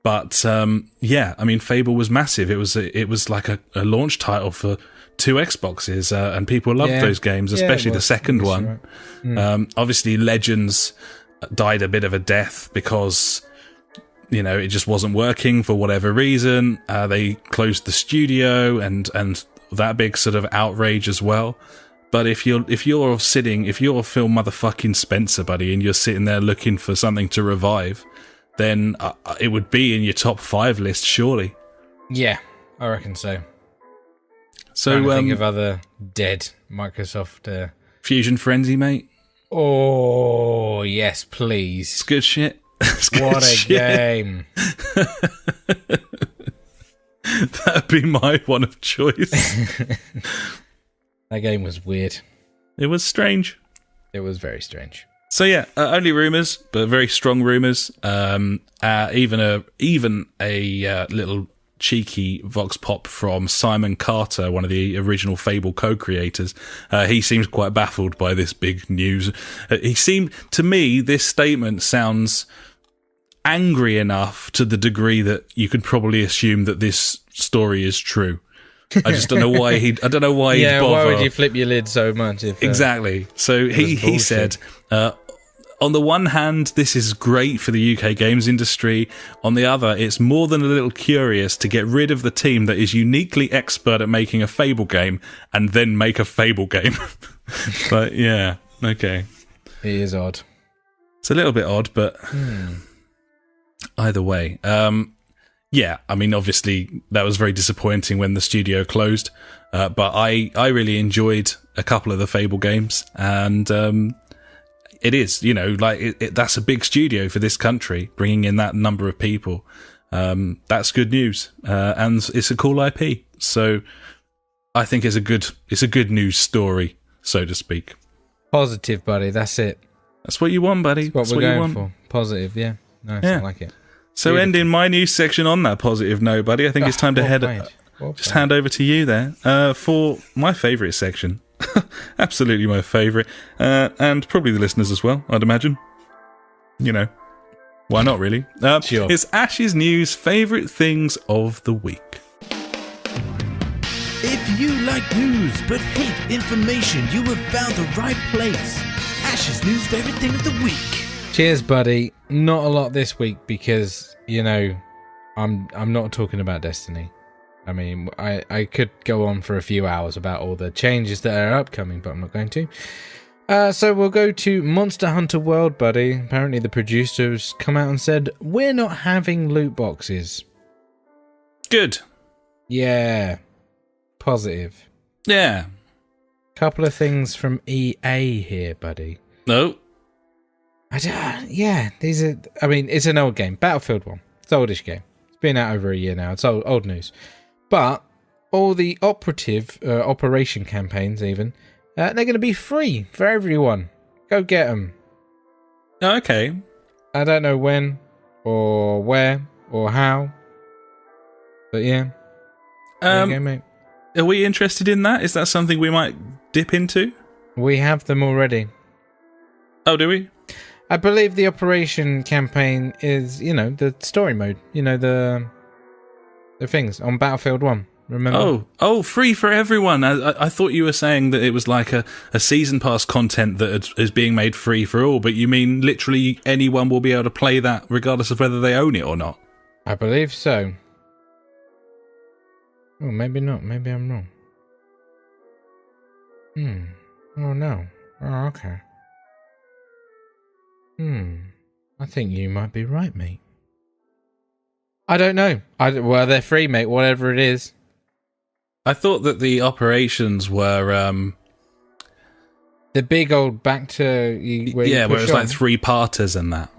But Fable was massive. It was like a launch title for 2 Xboxes, and people loved those games, especially the second one. Right. Obviously, Legends died a bit of a death because it just wasn't working for whatever reason. They closed the studio, and that big sort of outrage as well. But if you're Phil motherfucking Spencer, buddy, and you're sitting there looking for something to revive, then it would be in your top 5 list, surely. Yeah, I reckon so. So think of other dead Microsoft Fusion Frenzy, mate. Oh, yes, please. It's good shit. What a game. That'd be my one of choice. That game was weird. It was strange. It was very strange. So yeah, only rumours, but very strong rumours. Even a little cheeky vox pop from Simon Carter, one of the original Fable co-creators. He seems quite baffled by this big news. To me, this statement sounds angry enough to the degree that you could probably assume that this story is true. I just don't know why he'd bother. Why would you flip your lid so much? Exactly. So he said, on the one hand, this is great for the UK games industry. On the other, it's more than a little curious to get rid of the team that is uniquely expert at making a Fable game and then make a Fable game. But yeah, okay. It is odd. It's a little bit odd, but either way. Yeah, I mean, obviously, that was very disappointing when the studio closed. But I really enjoyed a couple of the Fable games, and it is, that's a big studio for this country, bringing in that number of people. That's good news, and it's a cool IP. So I think it's a good news story, so to speak. Positive, buddy. That's it. That's what you want, buddy. That's what we're going for. Positive, yeah. Nice, yeah. I like it. So ending my news section on that positive note, buddy, I think it's time to hand over to you there for my favourite section. Absolutely my favourite. And probably the listeners as well, I'd imagine. Why not, really? Sure. It's Ash's News Favourite Things of the Week. If you like news but hate information, you have found the right place. Ash's News Favourite Thing of the Week. Cheers, buddy. Not a lot this week because, I'm not talking about Destiny. I mean, I could go on for a few hours about all the changes that are upcoming, but I'm not going to. So we'll go to Monster Hunter World, buddy. Apparently the producers come out and said, we're not having loot boxes. Good. Yeah. Positive. Yeah. Couple of things from EA here, buddy. No. These are. I mean, it's an old game. Battlefield 1. It's an oldish game. It's been out over a year now. It's old news. But all the operation campaigns, even, they're going to be free for everyone. Go get them. Okay. I don't know when, or where, or how. But yeah. There you go, mate. Are we interested in that? Is that something we might dip into? We have them already. Oh, do we? I believe the operation campaign is, the story mode. The things on Battlefield 1. Remember? Oh, free for everyone. I thought you were saying that it was like a season pass content that is being made free for all, but you mean literally anyone will be able to play that regardless of whether they own it or not? I believe so. Oh, maybe not. Maybe I'm wrong. Oh, no. Oh, okay. I think you might be right, mate. I don't know. Well, they're free, mate, whatever it is. I thought that the operations were... the big old back to... where it was like 3-parters and that.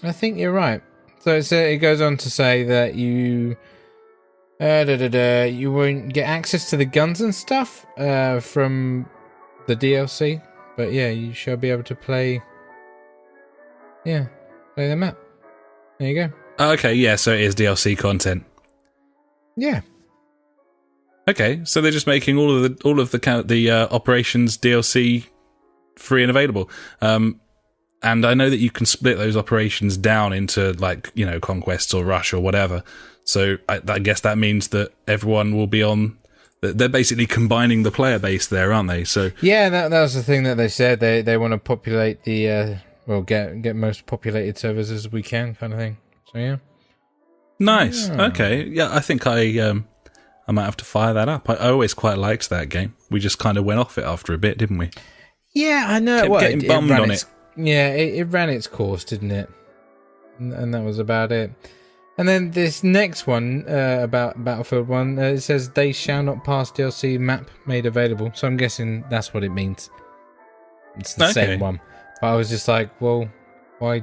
I think you're right. So it goes on to say that you... you won't get access to the guns and stuff from the DLC. But yeah, you shall be able to play... Yeah, play the map. There you go. Okay, yeah, so it is DLC content. Yeah. Okay, so they're just making all of the operations DLC free and available. And I know that you can split those operations down into conquests or rush or whatever. So I guess that means that everyone will be on. They're basically combining the player base there, aren't they? So yeah, that was the thing that they said. They want to populate the. Get most populated servers as we can, kind of thing. So yeah, nice. Yeah. Okay, yeah, I think I might have to fire that up. I always quite liked that game. We just kind of went off it after a bit, didn't we? Yeah, I know. Kept getting bummed on it. Yeah, it ran its course, didn't it? And that was about it. And then this next one about Battlefield 1, it says they shall not pass DLC map made available. So I'm guessing that's what it means. It's the same one. But I was just like, well, why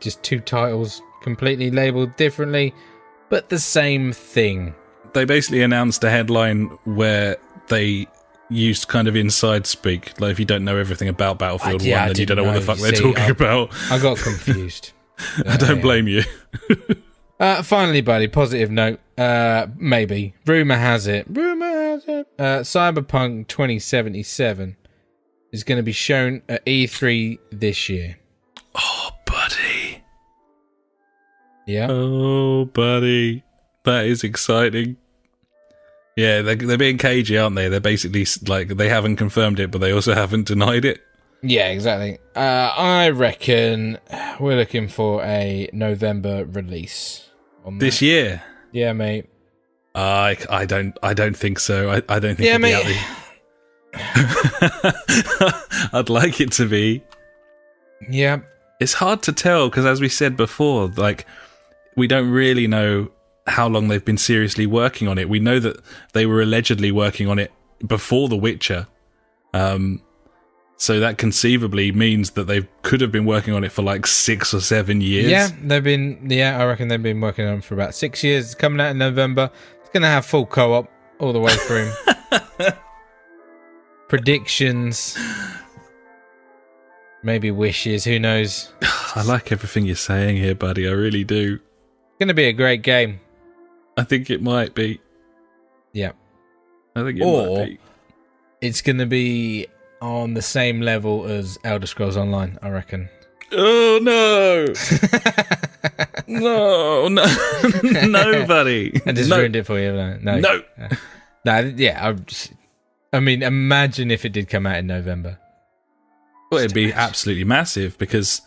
just 2 titles completely labelled differently, but the same thing? They basically announced a headline where they used kind of inside speak. Like, if you don't know everything about Battlefield 1, then you don't know what the fuck they're talking about. I got confused. I don't blame you. Finally, buddy, positive note. Maybe. Rumour has it. Cyberpunk 2077 is going to be shown at E3 this year. Oh, buddy. Yeah. Oh, buddy. That is exciting. Yeah, they're being cagey, aren't they? They're basically like, they haven't confirmed it, but they also haven't denied it. Yeah, exactly. I reckon we're looking for a November release on this year. Yeah, mate. I don't think so. I don't think it'll be out there. I'd like it to be. Yeah. It's hard to tell because, as we said before, like, we don't really know how long they've been seriously working on it. We know that they were allegedly working on it before The Witcher. So that conceivably means that they could have been working on it for like 6 or 7 years. Yeah, I reckon they've been working on it for about 6 years. It's coming out in November. It's going to have full co-op all the way through. Predictions. Maybe wishes, who knows? I like everything you're saying here, buddy. I really do. It's going to be a great game. I think it might be. Yeah. I think it might be. It's going to be on the same level as Elder Scrolls Online, I reckon. Oh, no. No, buddy. I just ruined it for you. No. Yeah. I mean, imagine if it did come out in November. Well, it'd be absolutely massive because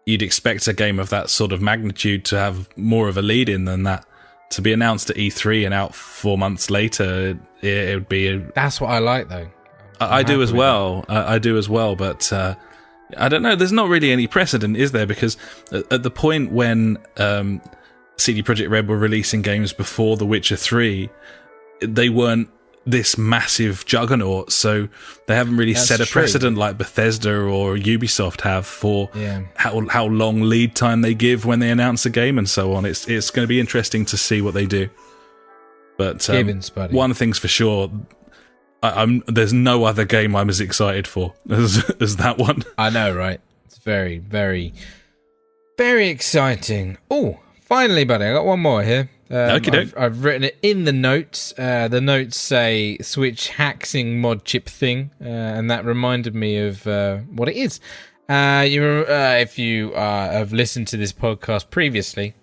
you'd expect a game of that sort of magnitude to have more of a lead in than that. To be announced at E3 and out 4 months later, it would be... That's what I like, though. I do as well. I do as well, but I don't know. There's not really any precedent, is there? Because at the point when CD Projekt Red were releasing games before The Witcher 3, they weren't this massive juggernaut, so they haven't really set a precedent like Bethesda or Ubisoft have for how long lead time they give when they announce a game and so on. It's going to be interesting to see what they do. But one thing's for sure, there's no other game I'm as excited for as that one. I know, right? It's very, very, very exciting. Oh, finally, buddy, I got one more here. I've written it in the notes. The notes say Switch hacksing mod chip thing, and that reminded me of what it is. If you have listened to this podcast previously,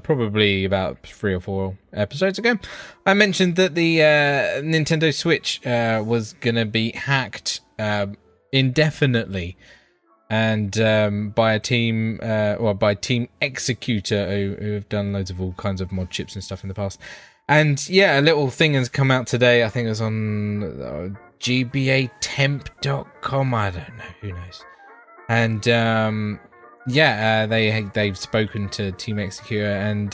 probably about 3 or 4 episodes ago, I mentioned that the Nintendo Switch was going to be hacked indefinitely. And by a team, by Team Executor, who have done loads of all kinds of mod chips and stuff in the past. And yeah, a little thing has come out today. I think it was on GBAtemp.com. I don't know, who knows. And they've spoken to Team Executor, and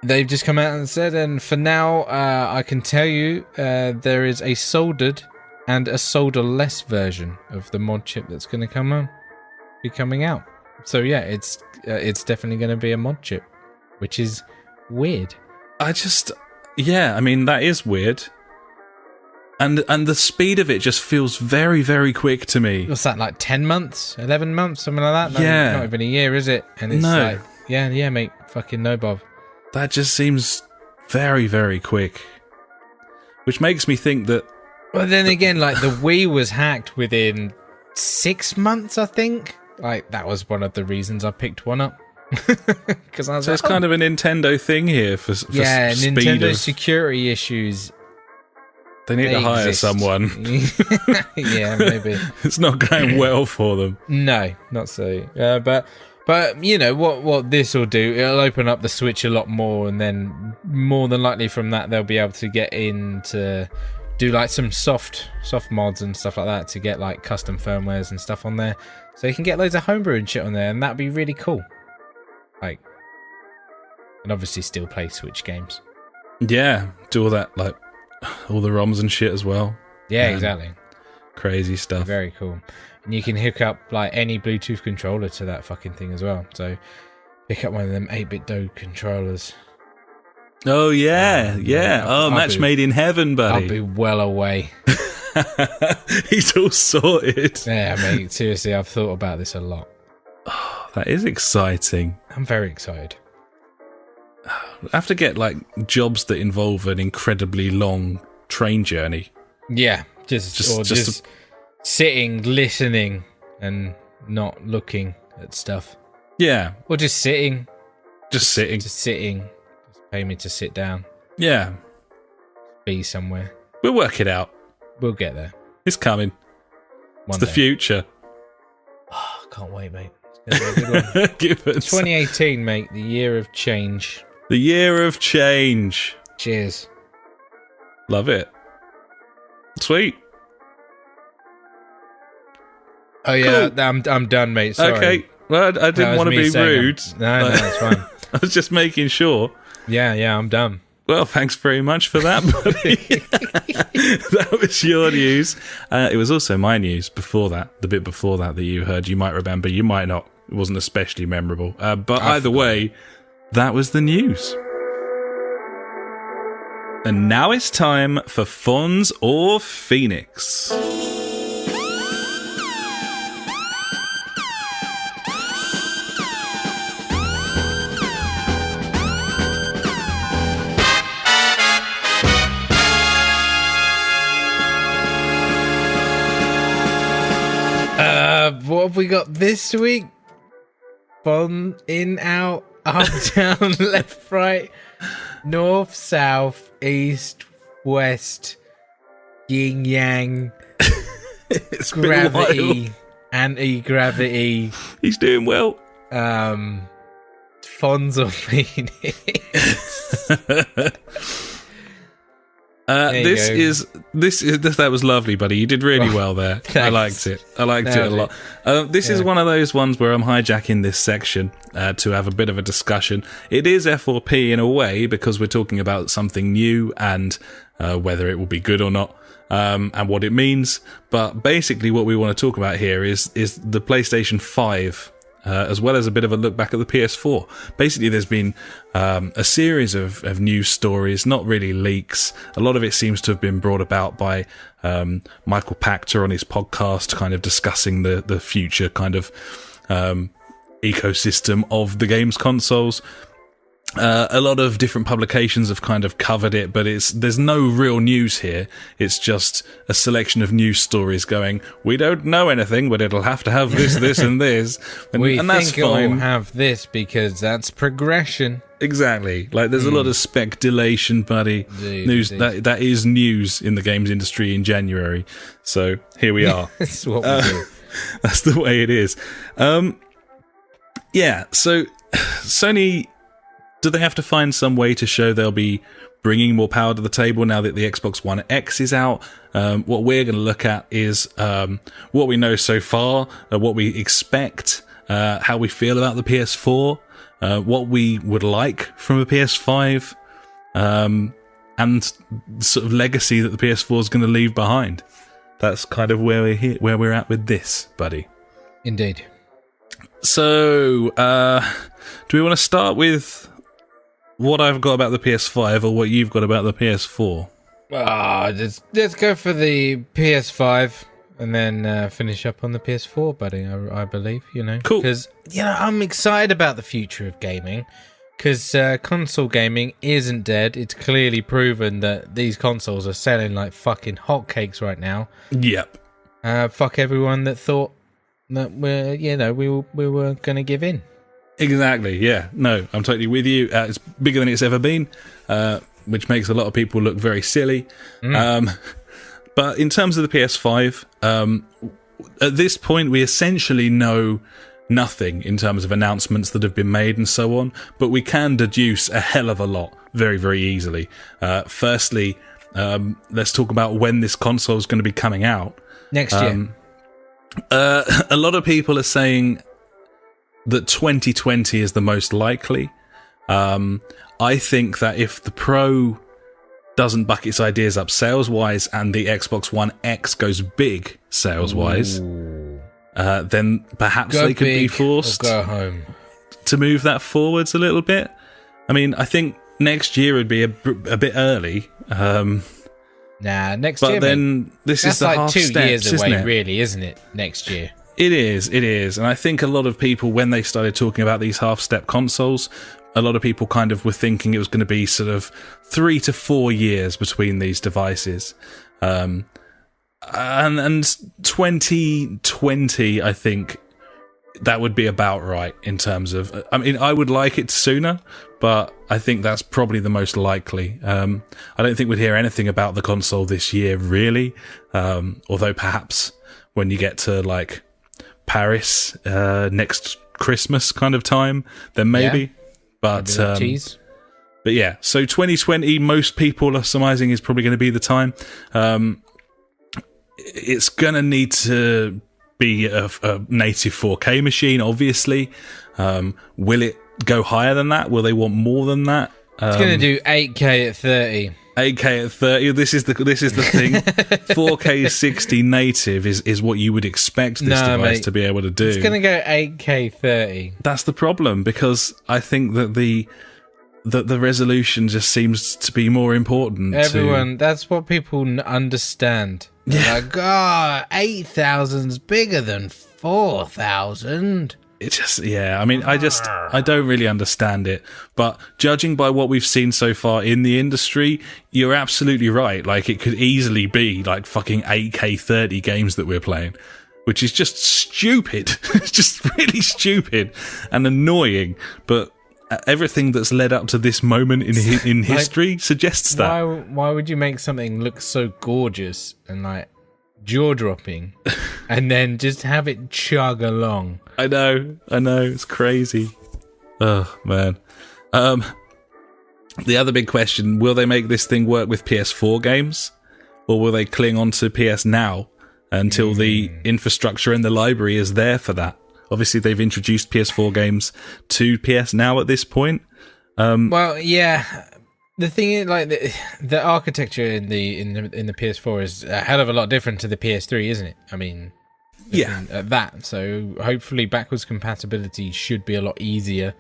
they've just come out and said, and for now, I can tell you there is a soldered and a solderless version of the mod chip that's going to be coming out. So yeah, it's definitely going to be a mod chip, which is weird. I mean, that is weird. And the speed of it just feels very, very quick to me. What's that, like 10 months, 11 months, something like that? Yeah. Not even a year, is it? And it's like, yeah, mate, fucking no, Bob. That just seems very, very quick. Which makes me think that... Well, then again, like, the Wii was hacked within 6 months, I think. Like, that was one of the reasons I picked one up. Because I was it's kind of a Nintendo thing here for speed. Nintendo security issues. They need to hire someone. Yeah, maybe. It's not going well for them. No, not so. But you know what this will do? It'll open up the Switch a lot more, and then more than likely from that they'll be able to get into do like some soft mods and stuff like that to get like custom firmwares and stuff on there, so you can get loads of homebrew and shit on there, and that'd be really cool. Like, and obviously still play Switch games. Yeah, do all that, like all the ROMs and shit as well. Yeah, exactly. Crazy stuff. Very cool. And you can hook up like any Bluetooth controller to that fucking thing as well. So pick up one of them 8-bit Dode controllers. Oh, yeah. I'll match made in heaven, buddy. I'll be well away. He's all sorted. Yeah, mate. Seriously, I've thought about this a lot. Oh, that is exciting. I'm very excited. I have to get like jobs that involve an incredibly long train journey. Yeah, just sitting, listening, and not looking at stuff. Yeah, or just sitting. Just sitting. Just pay me to sit down. Yeah, be somewhere. We'll work it out. We'll get there. It's coming. It's the future. Oh, I can't wait, mate. It's going to be a good one. 2018, mate. The year of change. The year of change. Cheers. Love it. Sweet. Oh yeah, cool. I'm done, mate. Sorry. Okay. Well, I didn't want to be rude. No, it's fine. I was just making sure. Yeah, I'm done. Well, thanks very much for that, buddy. That was your news. It was also my news before that, the bit before that you heard. You might remember, you might not. It wasn't especially memorable. But either way, that was the news. And now it's time for Fonz or Phoenix. What have we got this week? Fun, in, out, up, down, left, right, north, south, east, west, yin, yang, gravity, anti-gravity. He's doing well. Fonz or Phoenix. That was lovely, buddy. You did really well there. I liked it. I liked it a lot. This is one of those ones where I'm hijacking this section to have a bit of a discussion. It is F4P in a way because we're talking about something new and whether it will be good or not, and what it means. But basically, what we want to talk about here is the PlayStation 5. As well as a bit of a look back at the PS4. Basically, there's been a series of news stories, not really leaks. A lot of it seems to have been brought about by Michael Pachter on his podcast, kind of discussing the future kind of ecosystem of the games consoles. A lot of different publications have kind of covered it, but there's no real news here. It's just a selection of news stories going, we don't know anything, but it'll have to have this, and this. And that's think fine. It'll have this because that's progression. Exactly. Like, there's a lot of speculation, buddy. News that is news in the games industry in January. So here we are. That's what we do. That's the way it is. Yeah, so Sony... Do they have to find some way to show they'll be bringing more power to the table now that the Xbox One X is out? What we're going to look at is what we know so far, what we expect, how we feel about the PS4, what we would like from a PS5, and sort of legacy that the PS4 is going to leave behind. That's kind of where we're at with this, buddy. Indeed. So, do we want to start with what I've got about the PS5 or what you've got about the PS4? Let's go for the PS5 and then finish up on the PS4, buddy, I believe, Cool. Because, I'm excited about the future of gaming because console gaming isn't dead. It's clearly proven that these consoles are selling like fucking hotcakes right now. Yep. Fuck everyone that thought that we were going to give in. Exactly, yeah. No, I'm totally with you. It's bigger than it's ever been, which makes a lot of people look very silly. But in terms of the PS5, at this point, we essentially know nothing in terms of announcements that have been made and so on, but we can deduce a hell of a lot very, very easily. Firstly, let's talk about when this console is going to be coming out. Next year. A lot of people are saying that 2020 is the most likely. I think that if the Pro doesn't buck its ideas up sales-wise, and the Xbox One X goes big sales-wise, then perhaps they could be forced go home to move that forwards a little bit. I mean, I think next year would be a bit early. Next but year. But then this is the like half 2 steps, years away, isn't it? really, isn't it? Next year. It is. And I think a lot of people, when they started talking about these half-step consoles, a lot of people kind of were thinking it was going to be sort of 3 to 4 years between these devices. And 2020, I think that would be about right in terms of... I mean, I would like it sooner, but I think that's probably the most likely. I don't think we'd hear anything about the console this year, really. Although perhaps when you get to, like, Paris next Christmas kind of time, then maybe. Yeah. But yeah, so 2020, most people are surmising is probably going to be the time. It's going to need to be a native 4K machine, obviously. Will it go higher than that? Will they want more than that? It's going to do 8K at 30. 8K at 30. This is the thing. 4K 60 native is what you would expect this device to be able to do. It's going to go 8K 30. That's the problem, because I think that the resolution just seems to be more important. That's what people understand. They're like, 8,000's bigger than 4,000. It just, I mean, I don't really understand it. But judging by what we've seen so far in the industry, you're absolutely right. Like, it could easily be like fucking 8K 30 games that we're playing, which is just stupid. It's just really stupid and annoying. But everything that's led up to this moment in history suggests that. Why would you make something look so gorgeous and like jaw-dropping and then just have it chug along? I know, it's crazy. Oh, man. The other big question, will they make this thing work with PS4 games? Or will they cling on to PS Now until the infrastructure and the library is there for that? Obviously, they've introduced PS4 games to PS Now at this point. Well, yeah. The thing is, like, the architecture in the PS4 is a hell of a lot different to the PS3, isn't it? I mean... So hopefully backwards compatibility should be a lot easier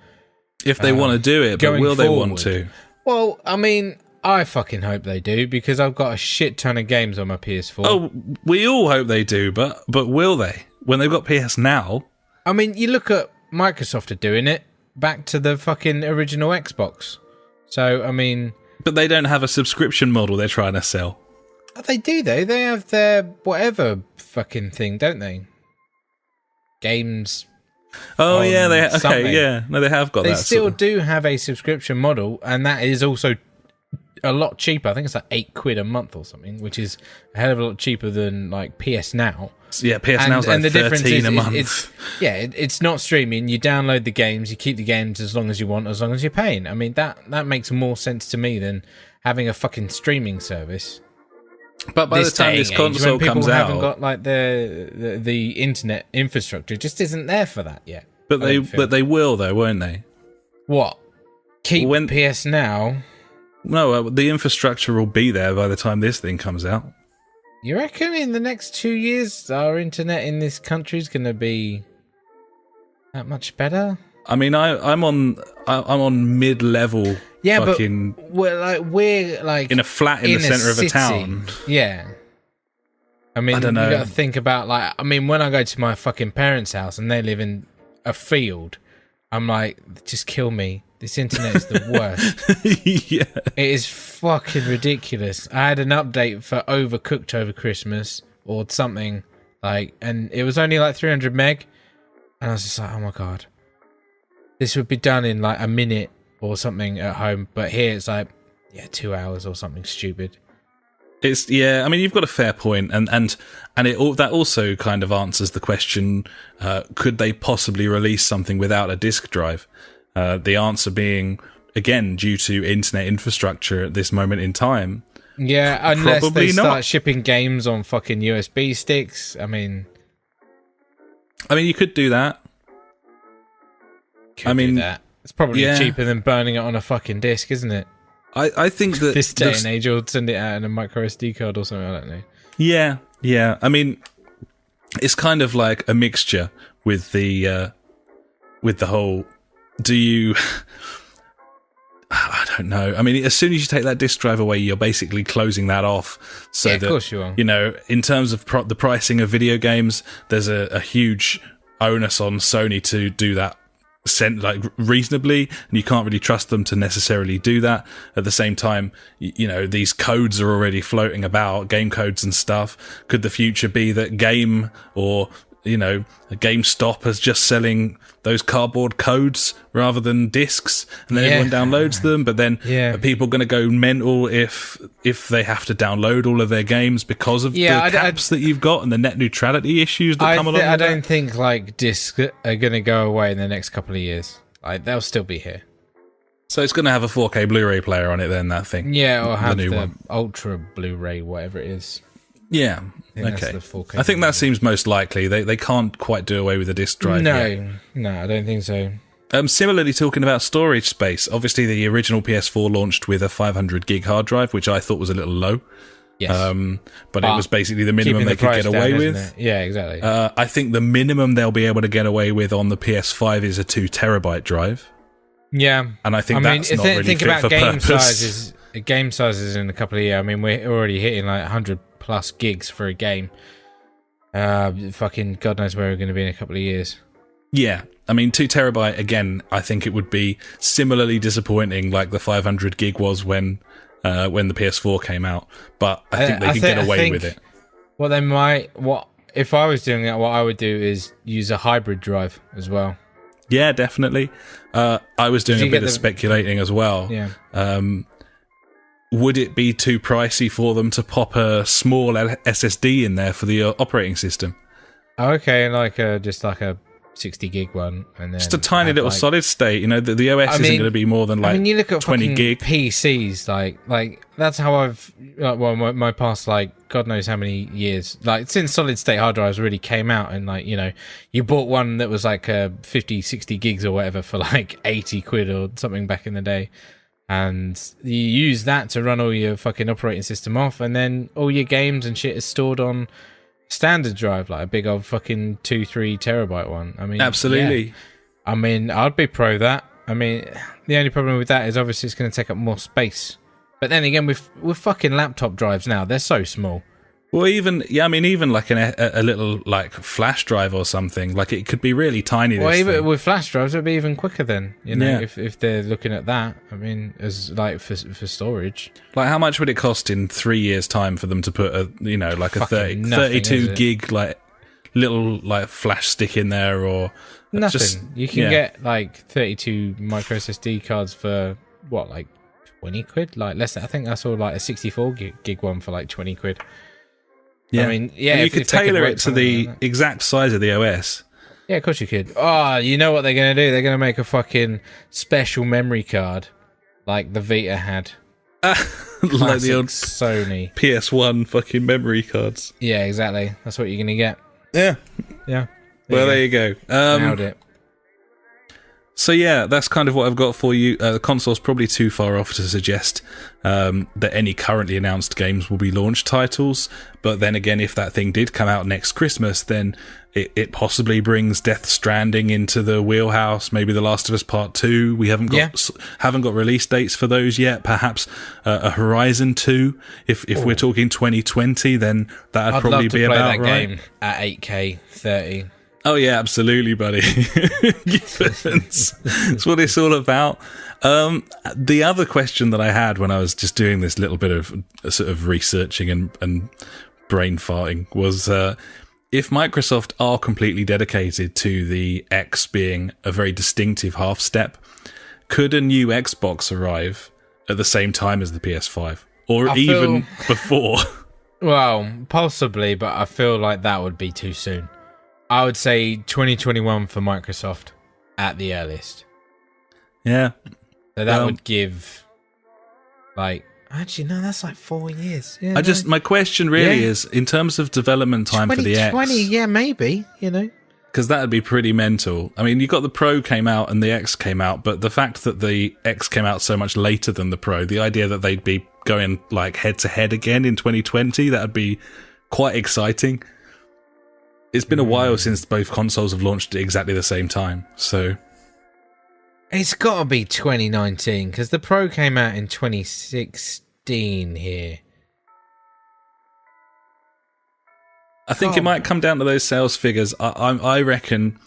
if they want to do it, but will they want to? Well, I mean, I fucking hope they do, because I've got a shit ton of games on my PS4. Oh, we all hope they do, but will they? When they've got PS Now? I mean, you look at Microsoft are doing it back to the fucking original Xbox. So, I mean... But they don't have a subscription model they're trying to sell. They do, though. They have their whatever fucking thing, don't they? Games. Oh, yeah. They No, they have got that. They still do have a subscription model, and that is also a lot cheaper. I think it's like £8 a month or something, which is a hell of a lot cheaper than like PS Now. Yeah, PS Now's like $13 a month. It's not streaming. You download the games, you keep the games as long as you want, as long as you're paying. I mean, that makes more sense to me than having a fucking streaming service. But by the time this console comes out, haven't got like the internet infrastructure just isn't there for that yet. But they will though, won't they? What? Keep PS Now? No, the infrastructure will be there by the time this thing comes out. You reckon in the next 2 years our internet in this country is going to be that much better? I mean, I'm on mid-level. Yeah, fucking, but we're like in a flat in the center of a town. Yeah. I mean, I don't know. You got to think about when I go to my fucking parents' house and they live in a field, I'm like, just kill me. This internet is the worst. Yeah. It is fucking ridiculous. I had an update for Overcooked over Christmas or something, and it was only like 300 meg, and I was just like, oh my god, this would be done in like a minute or something at home, but here it's like 2 hours or something stupid. It's I mean, you've got a fair point, and that also kind of answers the question: could they possibly release something without a disk drive? The answer being, again, due to internet infrastructure at this moment in time. Yeah, unless probably they start not. shipping games on fucking USB sticks. I mean, you could do that. Do that. It's probably cheaper than burning it on a fucking disc, isn't it? I think that this day and age, or send it out in a micro SD card or something. I don't know. Yeah. I mean, it's kind of like a mixture with the whole. Do you? I don't know. I mean, as soon as you take that disk drive away, you're basically closing that off. So of course you are. You know, in terms of the pricing of video games, there's a huge onus on Sony to do that reasonably, and you can't really trust them to necessarily do that. At the same time, you know, these codes are already floating about, game codes and stuff. Could the future be that Game or, you know, GameStop is just selling those cardboard codes rather than discs, and then everyone downloads them? But then are people going to go mental if they have to download all of their games because of the caps that you've got and the net neutrality issues that come along with I don't think like discs are going to go away in the next couple of years. Like, they'll still be here. So it's going to have a 4K Blu-ray player on it then, that thing? Yeah, or have the Ultra Blu-ray, whatever it is. Yeah, okay. I think that seems most likely. They can't quite do away with the disk drive yet. No, I don't think so. Similarly, talking about storage space, obviously the original PS4 launched with a 500 gig hard drive, which I thought was a little low. Yes. But it was basically the minimum they could get away with. Yeah, exactly. I think the minimum they'll be able to get away with on the PS5 is a 2 terabyte drive. Yeah. And I think that's not really fit for purpose. Game sizes in a couple of years. I mean, we're already hitting like 100 plus gigs for a game. Fucking God knows where we're going to be in a couple of years. Yeah, I mean, 2 terabyte, again, I think it would be similarly disappointing like the 500 gig was when the PS4 came out. But I think they could get away with it. If I was doing that, what I would do is use a hybrid drive as well. Yeah, definitely. I was doing a bit of speculating as well. Yeah. Would it be too pricey for them to pop a small SSD in there for the operating system? Okay, just like a 60 gig one, and then just a tiny little solid state. You know, the OS isn't going to be more than like you look at 20 gig PCs. Like that's how I've my past God knows how many years, since solid state hard drives really came out, and you bought one that was like 50, 60 gigs or whatever for like 80 quid or something back in the day. And you use that to run all your fucking operating system off, and then all your games and shit is stored on standard drive, like a big old fucking 2-3 terabyte one. I mean, absolutely. Yeah. I mean, I'd be pro that. I mean, the only problem with that is obviously it's going to take up more space. But then again, with fucking laptop drives now, they're so small. Well, even like a little like flash drive or something, like it could be really tiny. Well, even with flash drives, it'd be even quicker then. If they're looking at that, I mean, as like for storage. Like, how much would it cost in 3 years' time for them to put a 32 gig like little like flash stick in there, or nothing? You can get like 32 micro SSD cards for what, like 20 quid? Like less than, I think I saw like a 64 gig one for like 20 quid. Yeah, I mean, yeah, you could tailor it to the exact size of the OS. Yeah, of course you could. Oh, you know what they're going to do? They're going to make a fucking special memory card like the Vita had. Like the old Sony PS1 fucking memory cards. Yeah, exactly. That's what you're going to get. Yeah. There you go. Nailed it. So yeah, that's kind of what I've got for you. The console's probably too far off to suggest that any currently announced games will be launch titles. But then again, if that thing did come out next Christmas, then it possibly brings Death Stranding into the wheelhouse. Maybe The Last of Us Part 2. We haven't got release dates for those yet. Perhaps a Horizon 2. If we're talking 2020, then that'd probably be about right. I'd love to play that game at 8K 30. Oh yeah, absolutely, buddy. That's what it's all about. The other question that I had when I was just doing this little bit of sort of researching and brain farting was if Microsoft are completely dedicated to the X being a very distinctive half step, could a new Xbox arrive at the same time as the PS5? Or even before? Well, possibly, but I feel like that would be too soon. I would say 2021 for Microsoft at the earliest. Yeah. So that would give, actually, no, that's like 4 years. Yeah, my question really is, in terms of development time for the X. 2020, yeah, maybe, because that would be pretty mental. I mean, you got the Pro came out and the X came out, but the fact that the X came out so much later than the Pro, the idea that they'd be going like head to head again in 2020, that would be quite exciting. It's been a while since both consoles have launched at exactly the same time, so it's got to be 2019 because the Pro came out in 2016 here. I think it might come down to those sales figures. I reckon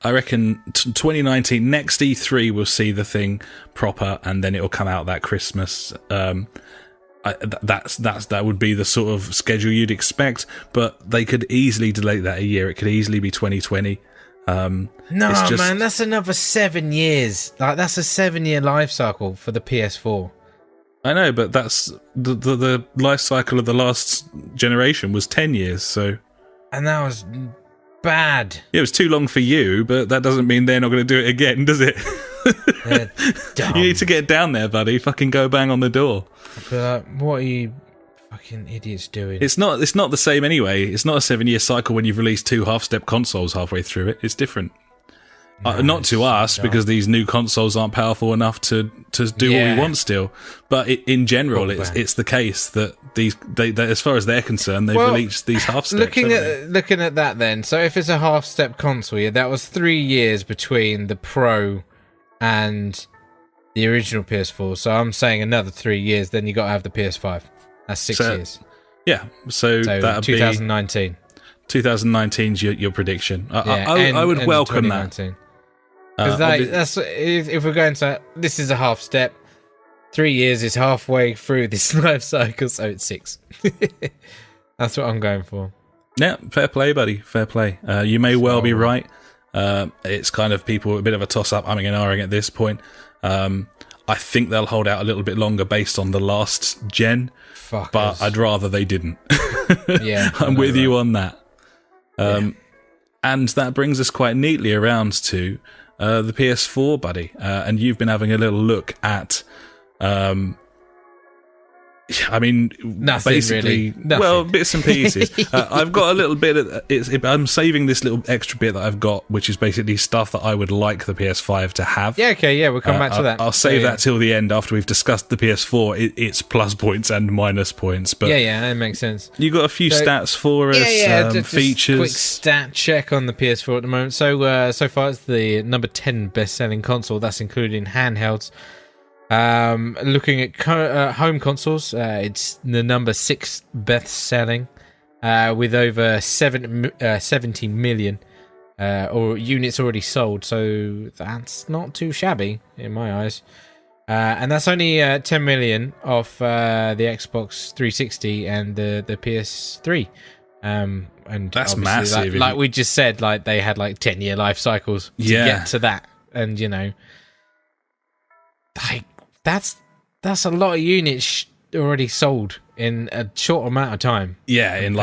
2019 next E3 we'll see the thing proper, and then it'll come out that Christmas. That would be the sort of schedule you'd expect, but they could easily delay that a year. It could easily be 2020. Man, that's another 7 years. Like, that's a 7-year life cycle for the PS4. I know, but that's the life cycle of the last generation was 10 years, so... And that was bad. It was too long for you, but that doesn't mean they're not going to do it again, does it? You need to get down there, buddy. Fucking go bang on the door. But what are you fucking idiots doing? It's not the same anyway. It's not a 7-year cycle when you've released 2 half-step consoles halfway through it. It's different. Not to us, because these new consoles aren't powerful enough to do what we want still. But in general, it's the case that they as far as they're concerned, they've released these half steps. Looking at that, then, so if it's a half step console, that was 3 years between the Pro and the original PS4. So I'm saying another 3 years. Then you got to have the PS5. That's 6 years. Yeah. So that'd 2019. 2019's your prediction. I would welcome that. Because that's if we're going to, this is a half step. 3 years is halfway through this life cycle, so it's 6. That's what I'm going for. Yeah, fair play, buddy. Fair play. You may well be right. It's kind of people a bit of a toss-up, umming and ahhing at this point. I think they'll hold out a little bit longer based on the last gen, but I'd rather they didn't. Yeah, I'm with you on that. And that brings us quite neatly around to the PS4, buddy. And you've been having a little look at... I mean, nothing basically, really. Nothing. Well, bits and pieces. I've got a little bit of... I'm saving this little extra bit that I've got, which is basically stuff that I would like the PS5 to have. Yeah, okay, yeah, we'll come back to that. I'll save that till the end after we've discussed the PS4, its plus points and minus points. But yeah, that makes sense. You got a few stats for us, just features. Quick stat check on the PS4 at the moment. So far, it's the number 10 best-selling console. That's including handhelds. Looking at home consoles, it's the number 6 best-selling, with over 70 million or units already sold. So that's not too shabby in my eyes. And that's only 10 million off the Xbox 360 and the PS3. And that's massive. Like we just said, like they had like 10-year life cycles to get to that, and like. That's a lot of units already sold in a short amount of time. Yeah, in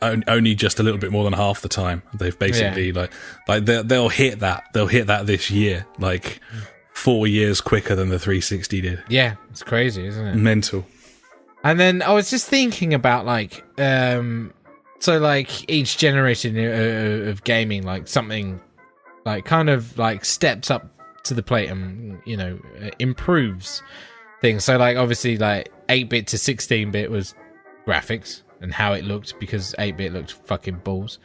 only just a little bit more than half the time. They've basically like they'll hit that. They'll hit that this year, like 4 years quicker than the 360 did. Yeah, it's crazy, isn't it? Mental. And then I was just thinking about so like each generation of gaming, like something like kind of like steps up to the plate and improves things. So like obviously like 8-bit to 16-bit was graphics and how it looked, because 8-bit looked fucking balls.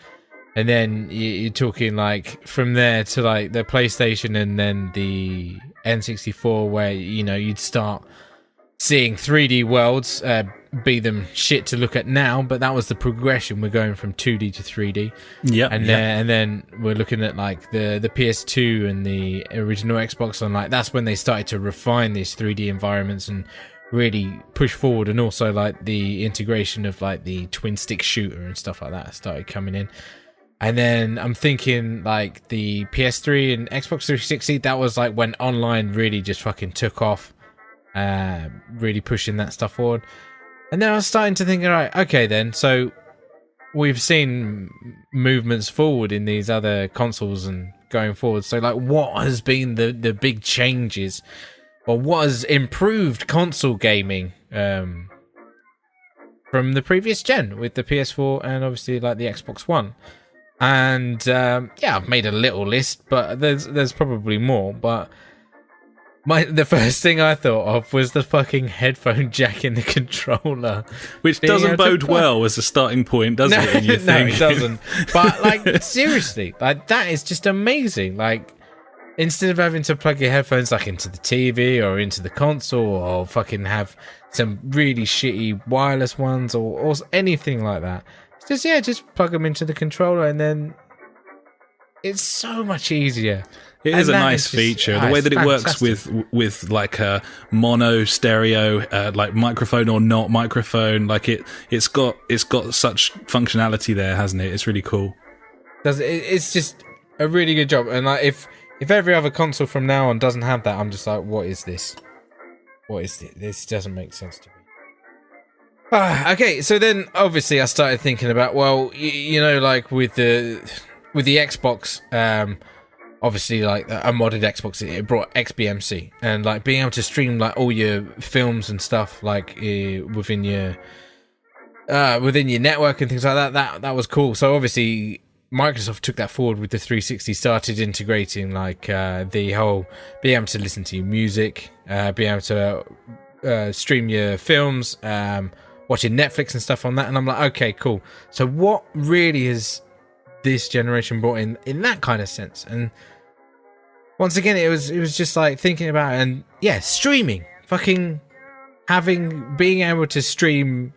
And then you're talking like from there to like the PlayStation and then the N64, where you'd start seeing 3D worlds, be them shit to look at now, but that was the progression. We're going from 2D to 3D. Yeah. And then we're looking at like the PS2 and the original Xbox, and like that's when they started to refine these 3D environments and really push forward. And also like the integration of like the twin stick shooter and stuff like that started coming in. And then I'm thinking like the PS3 and Xbox 360, that was like when online really just fucking took off, really pushing that stuff forward. And then I was starting to think, all right, okay then, so we've seen movements forward in these other consoles and going forward. So like what has been the big changes, or what has improved console gaming from the previous gen with the PS4 and obviously like the Xbox One? And I've made a little list, but there's probably more. But the first thing I thought of was the fucking headphone jack in the controller, which doesn't bode well as a starting point, does it? In your no, it doesn't. But like seriously, like that is just amazing. Like instead of having to plug your headphones like into the TV or into the console, or fucking have some really shitty wireless ones or anything like that, just plug them into the controller, and then it's so much easier. It is a nice feature. The way that it works with like a mono, stereo, like microphone or not microphone, like it's got such functionality there, hasn't it? It's really cool. It's just a really good job. And like if every other console from now on doesn't have that, I'm just like, what is this? What is this? This doesn't make sense to me. Okay, so then obviously I started thinking about, well, you know, like with the Xbox, obviously, like a modded Xbox, it brought XBMC, and like being able to stream like all your films and stuff like within your network and things like that was cool. So obviously Microsoft took that forward with the 360, started integrating like the whole being able to listen to your music, being able to stream your films, watching Netflix and stuff on that. And I'm like, okay, cool. So what really has this generation brought in that kind of sense? And once again, it was just like thinking about it, and streaming, fucking being able to stream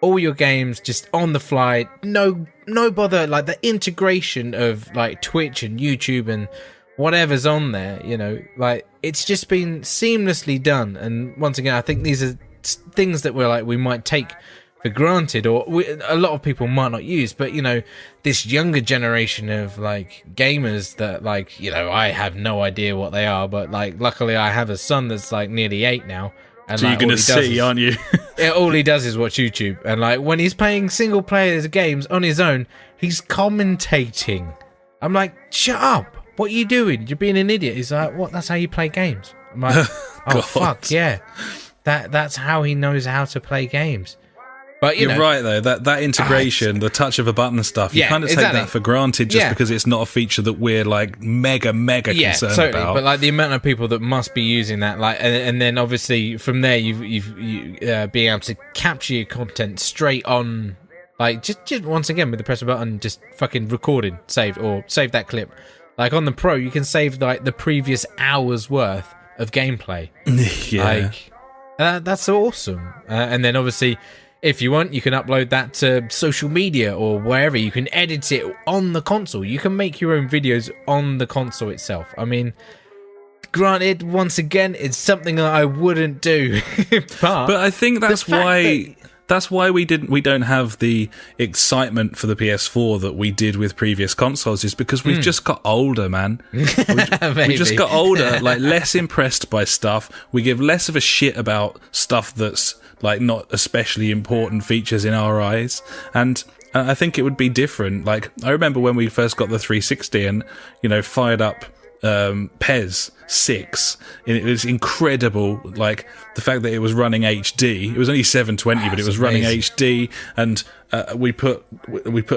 all your games just on the fly, no bother, like the integration of like Twitch and YouTube and whatever's on there, you know, like it's just been seamlessly done. And once again, I think these are things that we might take for granted, or a lot of people might not use, but you know, this younger generation of like gamers that, like, you know, I have no idea what they are, but like luckily I have a son that's like nearly 8 now, and so like, you're gonna see, aren't you? All he does is watch YouTube, and like when he's playing single player games on his own, he's commentating. I'm like, shut up, what are you doing? You're being an idiot. He's like, what? That's how you play games? I'm like, oh fuck yeah, that's how he knows how to play games. But you're right though, that integration, the touch of a button and stuff, you kind of take that for granted just because it's not a feature that we're like mega concerned about. But like the amount of people that must be using that, like, and then obviously from there you've being able to capture your content straight on, like just once again with the press of a button, just fucking recording, save that clip. Like on the Pro, you can save like the previous hour's worth of gameplay. Like that's awesome. And then obviously, if you want, you can upload that to social media or wherever. You can edit it on the console. You can make your own videos on the console itself. I mean, granted, once again, it's something that I wouldn't do. but I think that's why we don't have the excitement for the PS4 that we did with previous consoles, is because we've just got older, man. We just got older, like less impressed by stuff. We give less of a shit about stuff that's like not especially important features in our eyes. And I think it would be different. Like I remember when we first got the 360 and, you know, fired up PES 6, and it was incredible. Like the fact that it was running HD, it was only 720, but it was running HD, and we put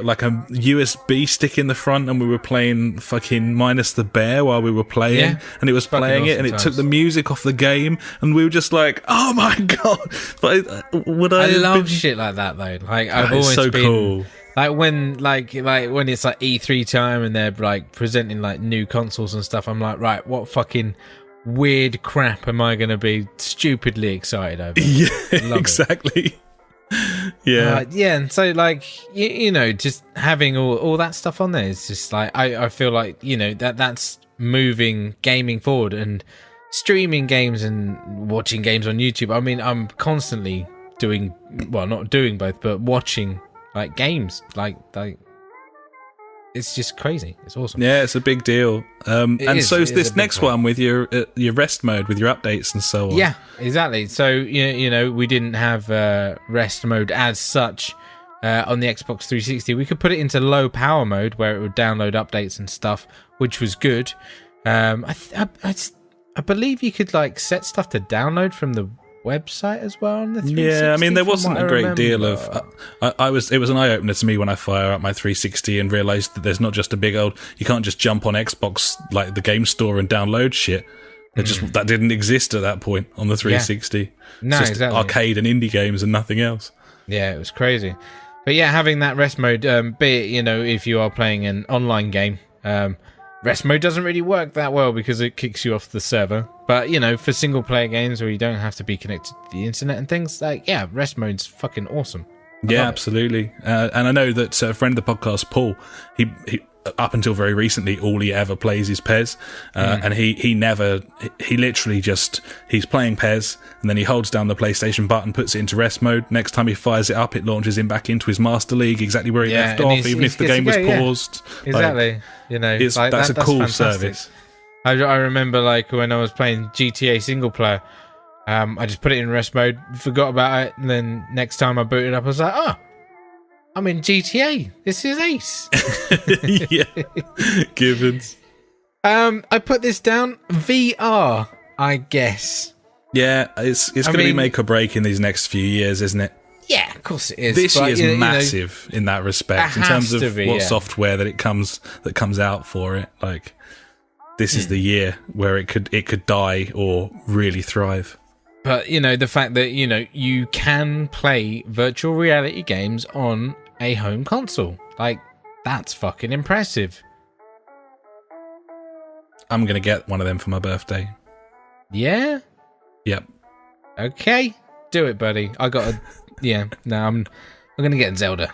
like a USB stick in the front, and we were playing fucking Minus the Bear while we were playing, and it was playing it, and it took the music off the game, and we were just like, oh my god! But I love shit like that though. Like I've always been cool. Like when when it's like E3 time and they're like presenting like new consoles and stuff, I'm like, right, what fucking weird crap am I going to be stupidly excited over? Yeah, exactly. Yeah. And so like, you know, just having all that stuff on there is just like, I feel like, you know, that's moving gaming forward, and streaming games and watching games on YouTube. I mean, I'm constantly not doing both, but watching like games, like it's just crazy. It's awesome. Yeah, it's a big deal. And so is this next one with your rest mode, with your updates and so on. Yeah, exactly. So you know, we didn't have rest mode as such on the Xbox 360. We could put it into low power mode where it would download updates and stuff, which was good. I believe you could like set stuff to download from the website as well on the 360. Yeah, I mean, there wasn't a great deal of... it was an eye-opener to me when I fire up my 360 and realised that there's not just a big old... You can't just jump on Xbox, like the game store, and download shit. That didn't exist at that point on the 360. Yeah. No, just exactly. Arcade and indie games and nothing else. Yeah, it was crazy. But yeah, having that rest mode, be it, you know, if you are playing an online game, rest mode doesn't really work that well because it kicks you off the server. But, you know, for single player games where you don't have to be connected to the internet and things, like, yeah, rest mode's fucking awesome. Yeah, absolutely. And I know that a friend of the podcast, Paul, he up until very recently, all he ever plays is PES. And he literally just, he's playing PES, and then he holds down the PlayStation button, puts it into rest mode. Next time he fires it up, it launches him back into his Master League, exactly where he left off, even if the game was paused. Exactly. Like, you know, that's a cool service. I remember, like, when I was playing GTA single player, I just put it in rest mode, forgot about it, and then next time I booted up, I was like, oh, I'm in GTA. This is ace. Yeah, Gibbons. I put this down. VR, I guess. Yeah, it's going to be make or break in these next few years, isn't it? Yeah, of course it is. This year's massive in that respect, in terms of what software that comes out for it. Like, this is the year where it could die or really thrive. But, you know, the fact that, you know, you can play virtual reality games on a home console. Like, that's fucking impressive. I'm going to get one of them for my birthday. Yeah? Yep. Okay. Do it, buddy. I got a... Yeah. No, I'm going to get Zelda.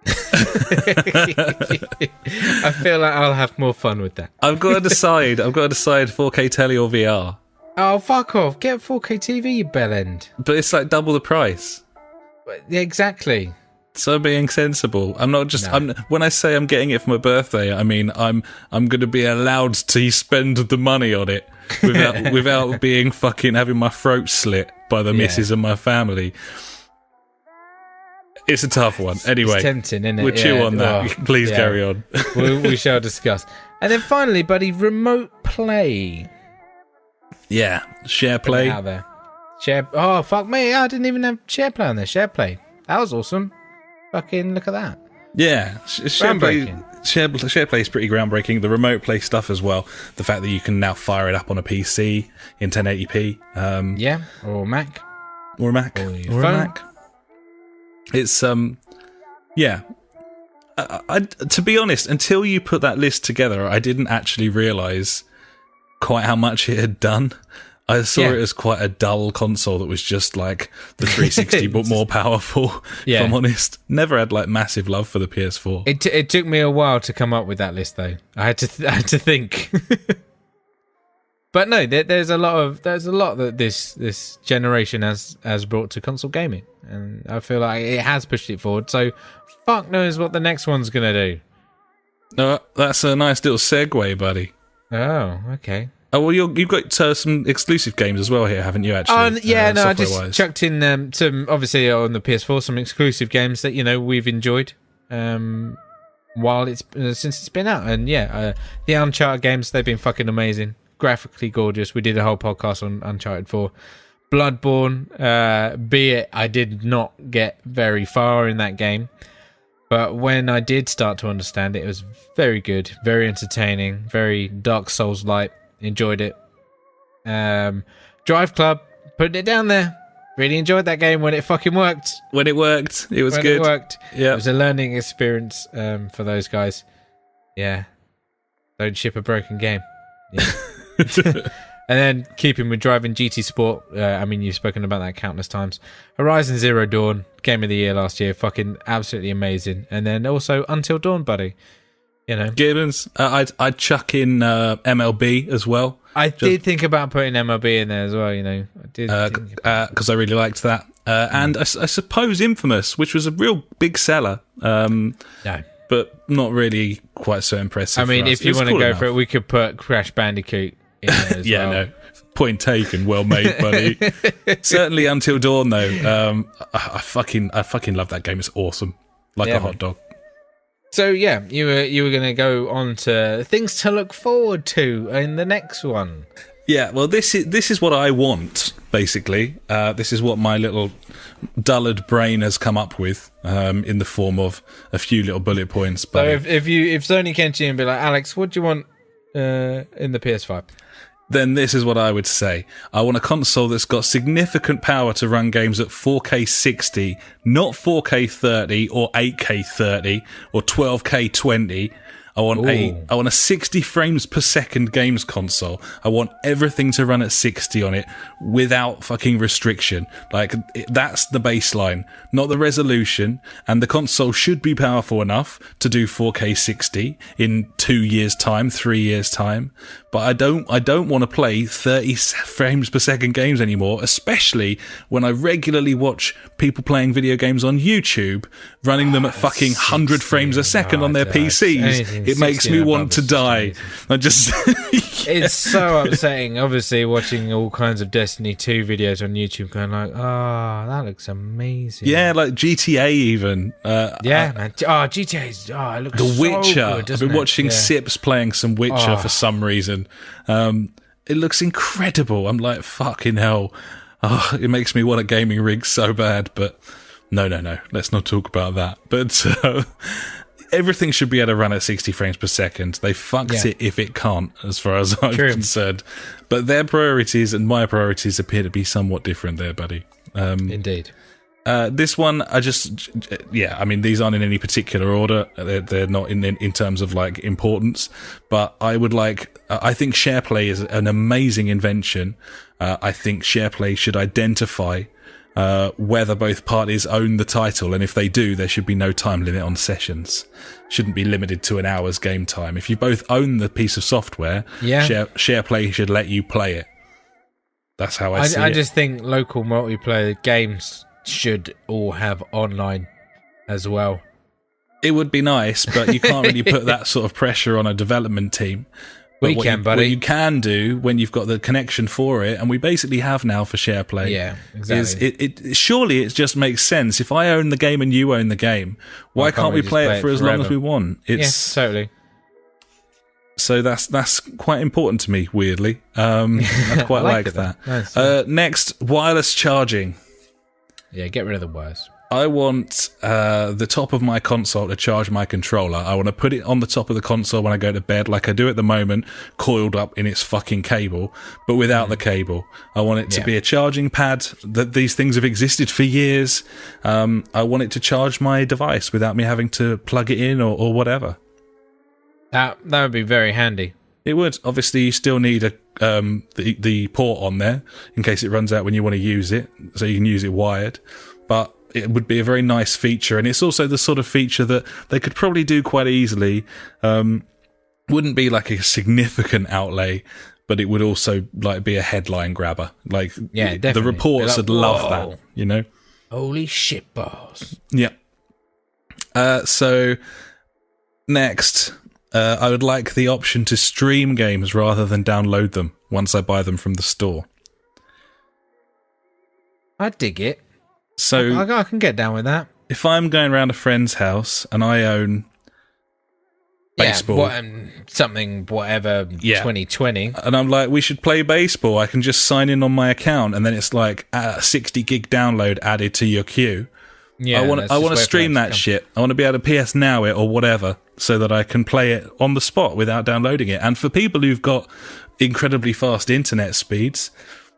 I feel like I'll have more fun with that. I've got to decide 4K telly or VR. Oh, fuck off. Get a 4K TV, you bellend. But it's like double the price. Yeah, exactly. So being sensible. I'm not just... No. When I say I'm getting it for my birthday, I mean I'm going to be allowed to spend the money on it without being fucking having my throat slit by the missus and my family. It's a tough one. Anyway, it's tempting, isn't it? We'll chew on that. Please carry on. we shall discuss. And then finally, buddy, remote play. Yeah, share play. Out there. Oh, fuck me. I didn't even have share play on there. Share play. That was awesome. Fucking look at that. Yeah, share play is pretty groundbreaking. The remote play stuff as well. The fact that you can now fire it up on a PC in 1080p. Or Mac. Or a Mac. Or a Mac. It's, yeah. I, to be honest, until you put that list together, I didn't actually realise quite how much it had done. I saw it as quite a dull console that was just like the 360 but more powerful, if I'm honest. Never had like massive love for the PS4. It took me a while to come up with that list though. I had to think. But no, there's a lot that this generation has brought to console gaming, and I feel like it has pushed it forward. So fuck knows what the next one's gonna do. No, that's a nice little segue, buddy. Oh, okay. Oh well, you've got some exclusive games as well here, haven't you? Actually, I just chucked in some, obviously on the PS4, some exclusive games that we've enjoyed while since it's been out, and the Uncharted games, they've been fucking amazing, graphically gorgeous. We did a whole podcast on Uncharted 4. Bloodborne, be it I did not get very far in that game, but when I did start to understand it, it was very good, very entertaining, very Dark Souls-like. Enjoyed it. Drive Club, putting it down there. Really enjoyed that game when it fucking worked. When it worked, it was good. It worked. Yeah, it was a learning experience for those guys. Yeah, don't ship a broken game. Yeah. And then keeping with driving, GT Sport. I mean, you've spoken about that countless times. Horizon Zero Dawn, game of the year last year, fucking absolutely amazing. And then also Until Dawn, buddy. Gibbons. I'd chuck in MLB as well. I did think about putting MLB in there as well. I did because I really liked that. And I suppose Infamous, which was a real big seller. No. But not really quite so impressive. I mean, if you want to go for it, we could put Crash Bandicoot in there as well. No. Point taken. Well made, buddy. Certainly Until Dawn, though. I fucking love that game. It's awesome. Like a hot dog. So yeah, you were going to go on to things to look forward to in the next one. Yeah, well, this is what I want, basically. This is what my little dullard brain has come up with in the form of a few little bullet points. But so if Sony came to you and be like, Alex, what do you want in the PS5? Then this is what I would say. I want a console that's got significant power to run games at 4K 60, not 4K 30 or 8K 30 or 12K 20. I want a 60 frames per second games console. I want everything to run at 60 on it without fucking restriction. Like, that's the baseline, not the resolution. And the console should be powerful enough to do 4K 60 in 2 years' time, 3 years' time. But I don't want to play 30 frames per second games anymore, especially when I regularly watch people playing video games on YouTube, running them at fucking 100 frames a second on their PCs. It makes me want to die. I just... It's so upsetting, obviously, watching all kinds of Destiny 2 videos on YouTube going like, oh, that looks amazing. Yeah, like GTA even. Man. Oh, GTA's... Oh, it looks The Witcher. So good, I've been watching Sips playing some Witcher for some reason. It looks incredible. I'm like, fucking hell. Oh, it makes me want a gaming rig so bad, but no. Let's not talk about that. But everything should be able to run at 60 frames per second. They fucked it if it can't, as far as I'm concerned. But their priorities and my priorities appear to be somewhat different there, buddy. Indeed. This one, I mean, these aren't in any particular order. They're not in terms of like importance, but I think SharePlay is an amazing invention. I think SharePlay should identify whether both parties own the title, and if they do, there should be no time limit on sessions. Shouldn't be limited to an hour's game time. If you both own the piece of software, SharePlay should let you play it. That's how I see it. I just think local multiplayer games should all have online as well. It would be nice, but you can't really put that sort of pressure on a development team. But buddy. What you can do when you've got the connection for it, and we basically have now for SharePlay, exactly. Surely it just makes sense. If I own the game and you own the game, why can't we play it for as long as we want? Totally. So that's quite important to me, weirdly. I quite like that. Nice. Next, wireless charging. Yeah, get rid of the wires. I want the top of my console to charge my controller. I want to put it on the top of the console when I go to bed, like I do at the moment, coiled up in its fucking cable, but without the cable. I want it to be a charging pad. That these things have existed for years. I want it to charge my device without me having to plug it in or whatever. That would be very handy. It would. Obviously, you still need the port on there in case it runs out when you want to use it, so you can use it wired. But it would be a very nice feature, and it's also the sort of feature that they could probably do quite easily. Wouldn't be like a significant outlay, but it would also like be a headline grabber. Like, the reports would love that, you know? Holy shit balls. Yeah. So next, I would like the option to stream games rather than download them once I buy them from the store. I dig it. So I can get down with that. If I'm going around a friend's house and I own baseball, something, whatever, 2020, and I'm like, we should play baseball, I can just sign in on my account, and then it's like a 60 gig download added to your queue. Yeah, I want to stream that shit. I want to be able to PS Now it or whatever, so that I can play it on the spot without downloading it. And for people who've got incredibly fast internet speeds,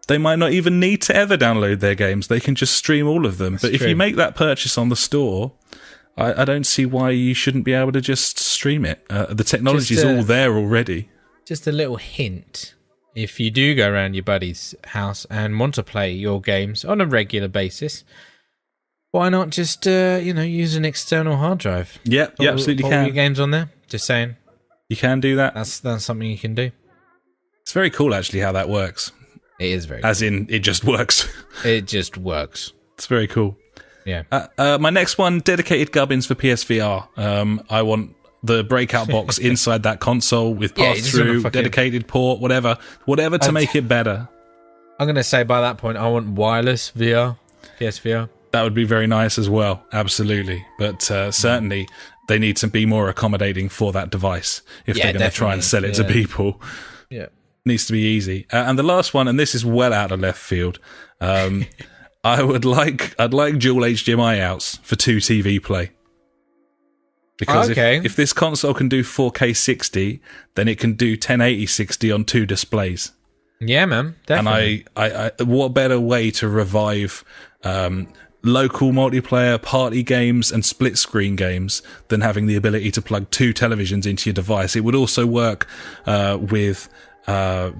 they might not even need to ever download their games. They can just stream all of them. That's true. If you make that purchase on the store, I don't see why you shouldn't be able to just stream it. The technology's all there already. Just a little hint. If you do go around your buddy's house and want to play your games on a regular basis, why not just use an external hard drive? Yeah, you absolutely can. Put your games on there. Just saying. You can do that. That's something you can do. It's very cool, actually, how that works. It is very cool. As in, it just works. It just works. It's very cool. Yeah. My next one, dedicated gubbins for PSVR. I want the breakout box inside that console with pass-through, dedicated port, whatever to make it better. I'm going to say by that point, I want wireless VR, PSVR. That would be very nice as well, absolutely. But certainly, they need to be more accommodating for that device if they're going to try and sell it to people. Yeah. Needs to be easy. And the last one, and this is well out of left field. I'd like dual HDMI outs for 2 TV play. Because if this console can do 4K 60, then it can do 1080 60 on 2 displays. Yeah, man, definitely. And I what better way to revive local multiplayer party games and split screen games than having the ability to plug 2 televisions into your device. It would also work with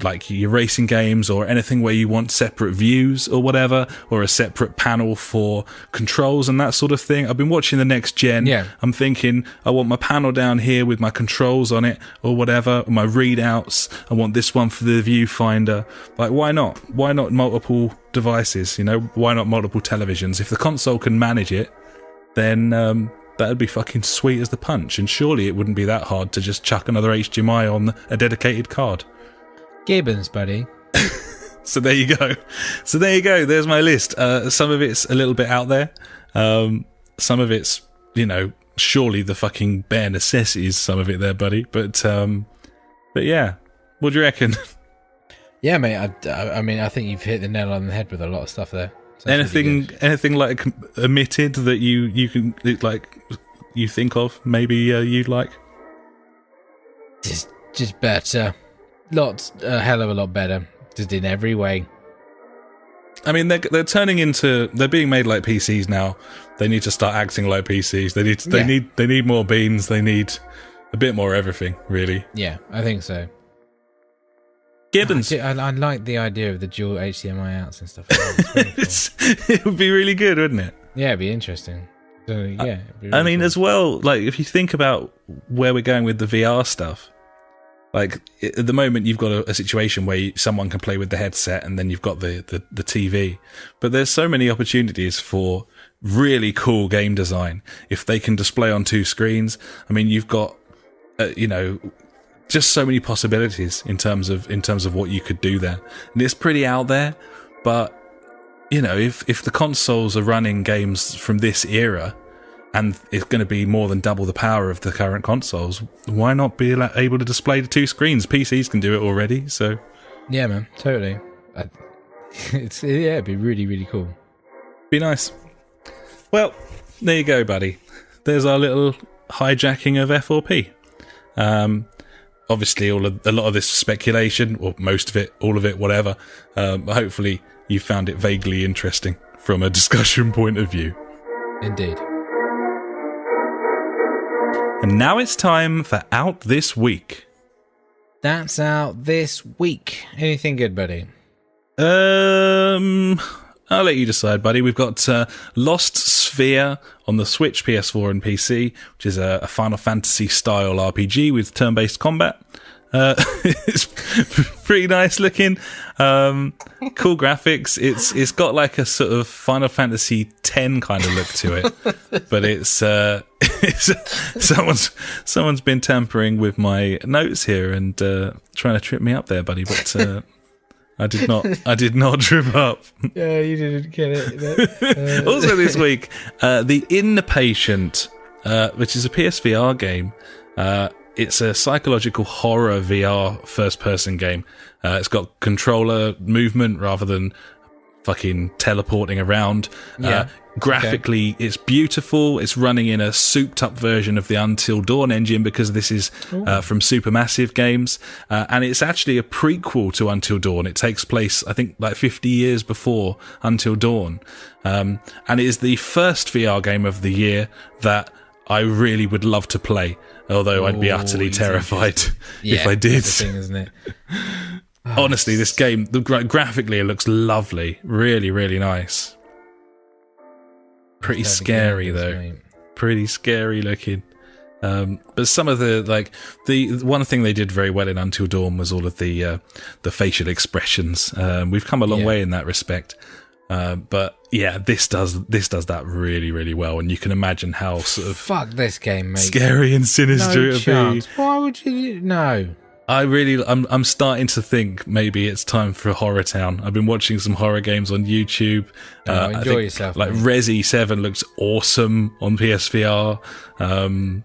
like your racing games or anything where you want separate views or whatever, or a separate panel for controls and that sort of thing. I've been watching the next gen. Yeah. I'm thinking I want my panel down here with my controls on it or whatever, or my readouts. I want this one for the viewfinder. Like, why not? Why not multiple devices? You know, why not multiple televisions? If the console can manage it, then that'd be fucking sweet as the punch. And surely it wouldn't be that hard to just chuck another HDMI on a dedicated card. Gibbons, buddy. So there you go. There's my list. Some of it's a little bit out there. Some of it's, surely the fucking bare necessities. Some of it there, buddy. But yeah. What do you reckon? Yeah, mate. I mean, I think you've hit the nail on the head with a lot of stuff there. So anything like omitted that you can like you think of? Maybe you'd like. Just better. A hell of a lot better, just in every way. I mean, they're being made like PCs now. They need to start acting like PCs. They need more beans. They need a bit more everything, really. Yeah, I think so. Gibbons. I like the idea of the dual HDMI outs and stuff. It would be really good, wouldn't it? Yeah, it'd be interesting. So, yeah. I mean, as well, like if you think about where we're going with the VR stuff. Like, at the moment, you've got a situation where someone can play with the headset and then you've got the TV. But there's so many opportunities for really cool game design. If they can display on 2 screens, I mean, you've got, just so many possibilities in terms of what you could do there. And it's pretty out there. But, if the consoles are running games from this era, and it's going to be more than double the power of the current consoles, why not be able to display the 2 screens? PCs can do it already, so... Yeah, man, totally. It'd be really, really cool. Be nice. Well, there you go, buddy. There's our little hijacking of F4P. Obviously, a lot of this speculation, or most of it, all of it, whatever. Hopefully, you found it vaguely interesting from a discussion point of view. Indeed. And now it's time for Out This Week. That's Out This Week. Anything good, buddy? I'll let you decide, buddy. We've got Lost Sphere on the Switch, PS4 and PC, which is a Final Fantasy style RPG with turn-based combat. It's pretty nice looking. Cool graphics. It's got like a sort of Final Fantasy X kind of look to it, but it's someone's been tampering with my notes here and trying to trip me up there, buddy. But I did not trip up. Yeah, you didn't get it. Also this week, The Inpatient, which is a PSVR game. It's a psychological horror VR first-person game. It's got controller movement rather than fucking teleporting around. Yeah. Graphically, It's beautiful. It's running in a souped-up version of the Until Dawn engine because this is from Supermassive Games. And it's actually a prequel to Until Dawn. It takes place, I think, like 50 years before Until Dawn. And it is the first VR game of the year that I really would love to play. Although I'd be utterly terrified if I did. That's the thing, isn't it? Honestly, this game, graphically, it looks lovely. Really, really nice. Pretty scary, though. Mate. Pretty scary looking. But some of the one thing they did very well in Until Dawn was all of the facial expressions. We've come a long way in that respect. But yeah, this does that really, really well, and you can imagine how sort of fuck this game, mate. Scary and sinister it'll be. Why would you? No. I'm starting to think maybe it's time for Horror Town. I've been watching some horror games on YouTube. Enjoy yourself. Like mate. Resi 7 looks awesome on PSVR. I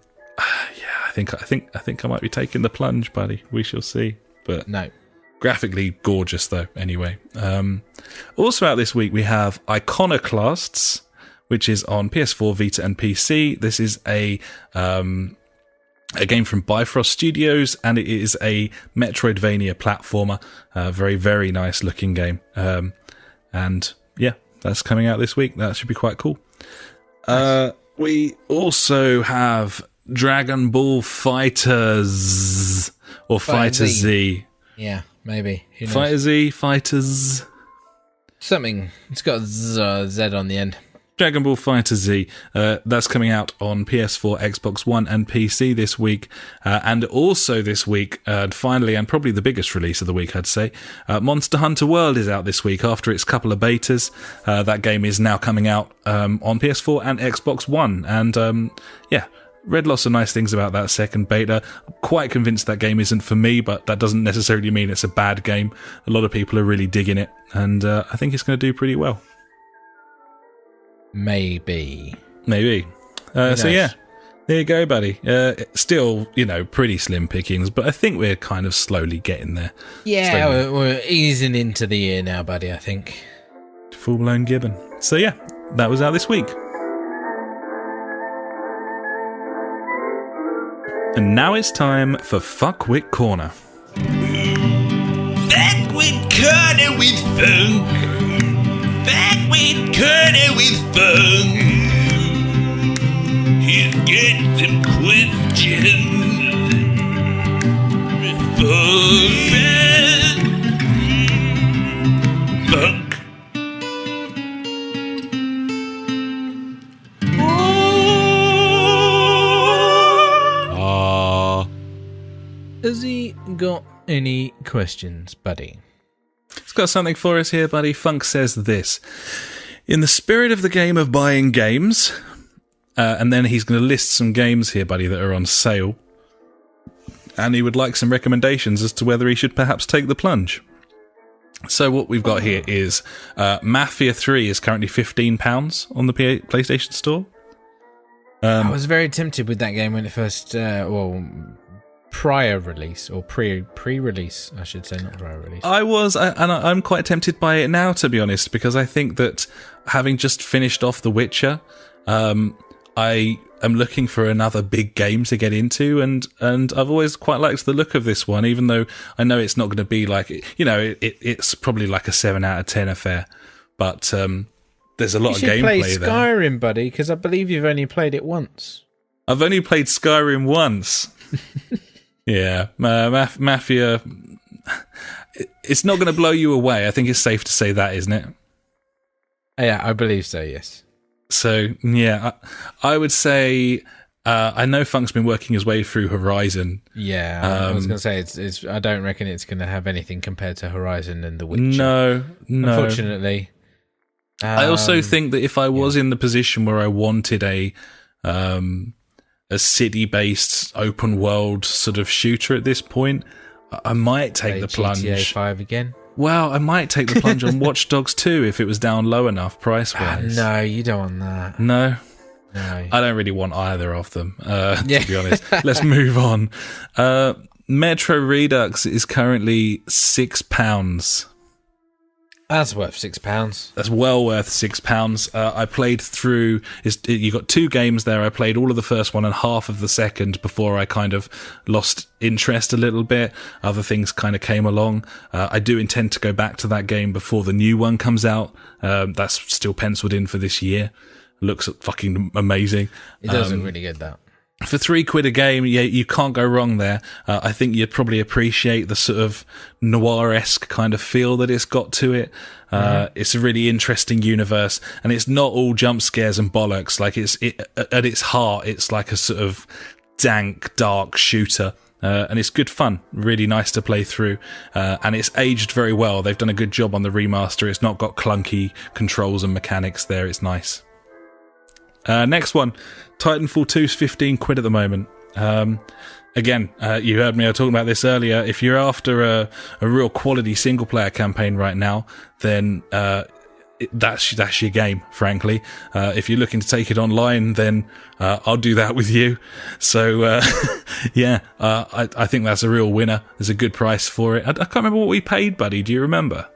think I might be taking the plunge, buddy. We shall see. But no. Graphically gorgeous, though, anyway. Also out this week, we have Iconoclasts, which is on PS4, Vita, and PC. This is a game from Bifrost Studios, and it is a Metroidvania platformer. Very, very nice looking game. And yeah, that's coming out this week. That should be quite cool. We also have Dragon Ball Fighters, or Fighter Z. Yeah, maybe. Fighter Z, Fighters. Something. It's got Z on the end. Dragon Ball Fighter Z. That's coming out on PS4, Xbox One, and PC this week. And also this week, finally, and probably the biggest release of the week, I'd say, Monster Hunter World is out this week after its couple of betas. That game is now coming out on PS4 and Xbox One. And yeah, read lots of nice things about that second beta. I'm quite convinced that game isn't for me, but that doesn't necessarily mean it's a bad game. A lot of people are really digging it, and I think it's going to do pretty well. Maybe. So yeah, there you go, buddy. Still, pretty slim pickings, but I think we're kind of slowly getting there. Yeah, we're easing into the year now, buddy, I think. Full-blown gibbon. So yeah, that was out this week. And now it's time for Fuckwit Corner. Fuckwit Corner with Funk. Fuckwit Corner with Funk. He's got some questions for Funk. Has he got any questions, buddy? He's got something for us here, buddy. Funk says this. In the spirit of the game of buying games, and then he's going to list some games here, buddy, that are on sale. And he would like some recommendations as to whether he should perhaps take the plunge. So what we've got here is Mafia 3 is currently £15 on the PlayStation Store. I was very tempted with that game when it first... prior release, or pre-release, I should say, not prior release. I was, and I'm quite tempted by it now, to be honest, because I think that having just finished off The Witcher, I am looking for another big game to get into, and I've always quite liked the look of this one, even though I know it's not going to be like, it's probably like a 7 out of 10 affair, but there's a lot of gameplay there. You should play Skyrim, buddy, because I believe you've only played it once. I've only played Skyrim once. Yeah, Mafia, it's not going to blow you away. I think it's safe to say that, isn't it? Yeah, I believe so, yes. So, yeah, I would say, I know Funk's been working his way through Horizon. Yeah, I was going to say, I don't reckon it's going to have anything compared to Horizon and The Witcher. No. Unfortunately. I also think that if I was in the position where I wanted a city-based open world sort of shooter at this point, I might take the plunge. GTA 5 again? Well, I might take the plunge on Watch Dogs 2 if it was down low enough price-wise. No, you don't want that. No? No. I don't really want either of them, to be honest. Let's move on. Metro Redux is currently £6. That's worth £6. That's well worth £6. I played through... You got 2 games there. I played all of the first one and half of the second before I kind of lost interest a little bit. Other things kind of came along. I do intend to go back to that game before the new one comes out. That's still penciled in for this year. Looks fucking amazing. It does look really good, that. For £3 a game, yeah, you can't go wrong there. I think you'd probably appreciate the sort of noir-esque kind of feel that it's got to it. It's a really interesting universe, and it's not all jump scares and bollocks. Like at its heart, it's like a sort of dank, dark shooter. And it's good fun, really nice to play through, and it's aged very well. They've done a good job on the remaster. It's not got clunky controls and mechanics there. It's nice. Next one, Titanfall 2's £15 at the moment. Again, you heard me talking about this earlier. If you're after a real quality single player campaign right now, then that's your game, frankly. If you're looking to take it online, then I'll do that with you. So, I think that's a real winner. There's a good price for it. I can't remember what we paid, buddy. Do you remember?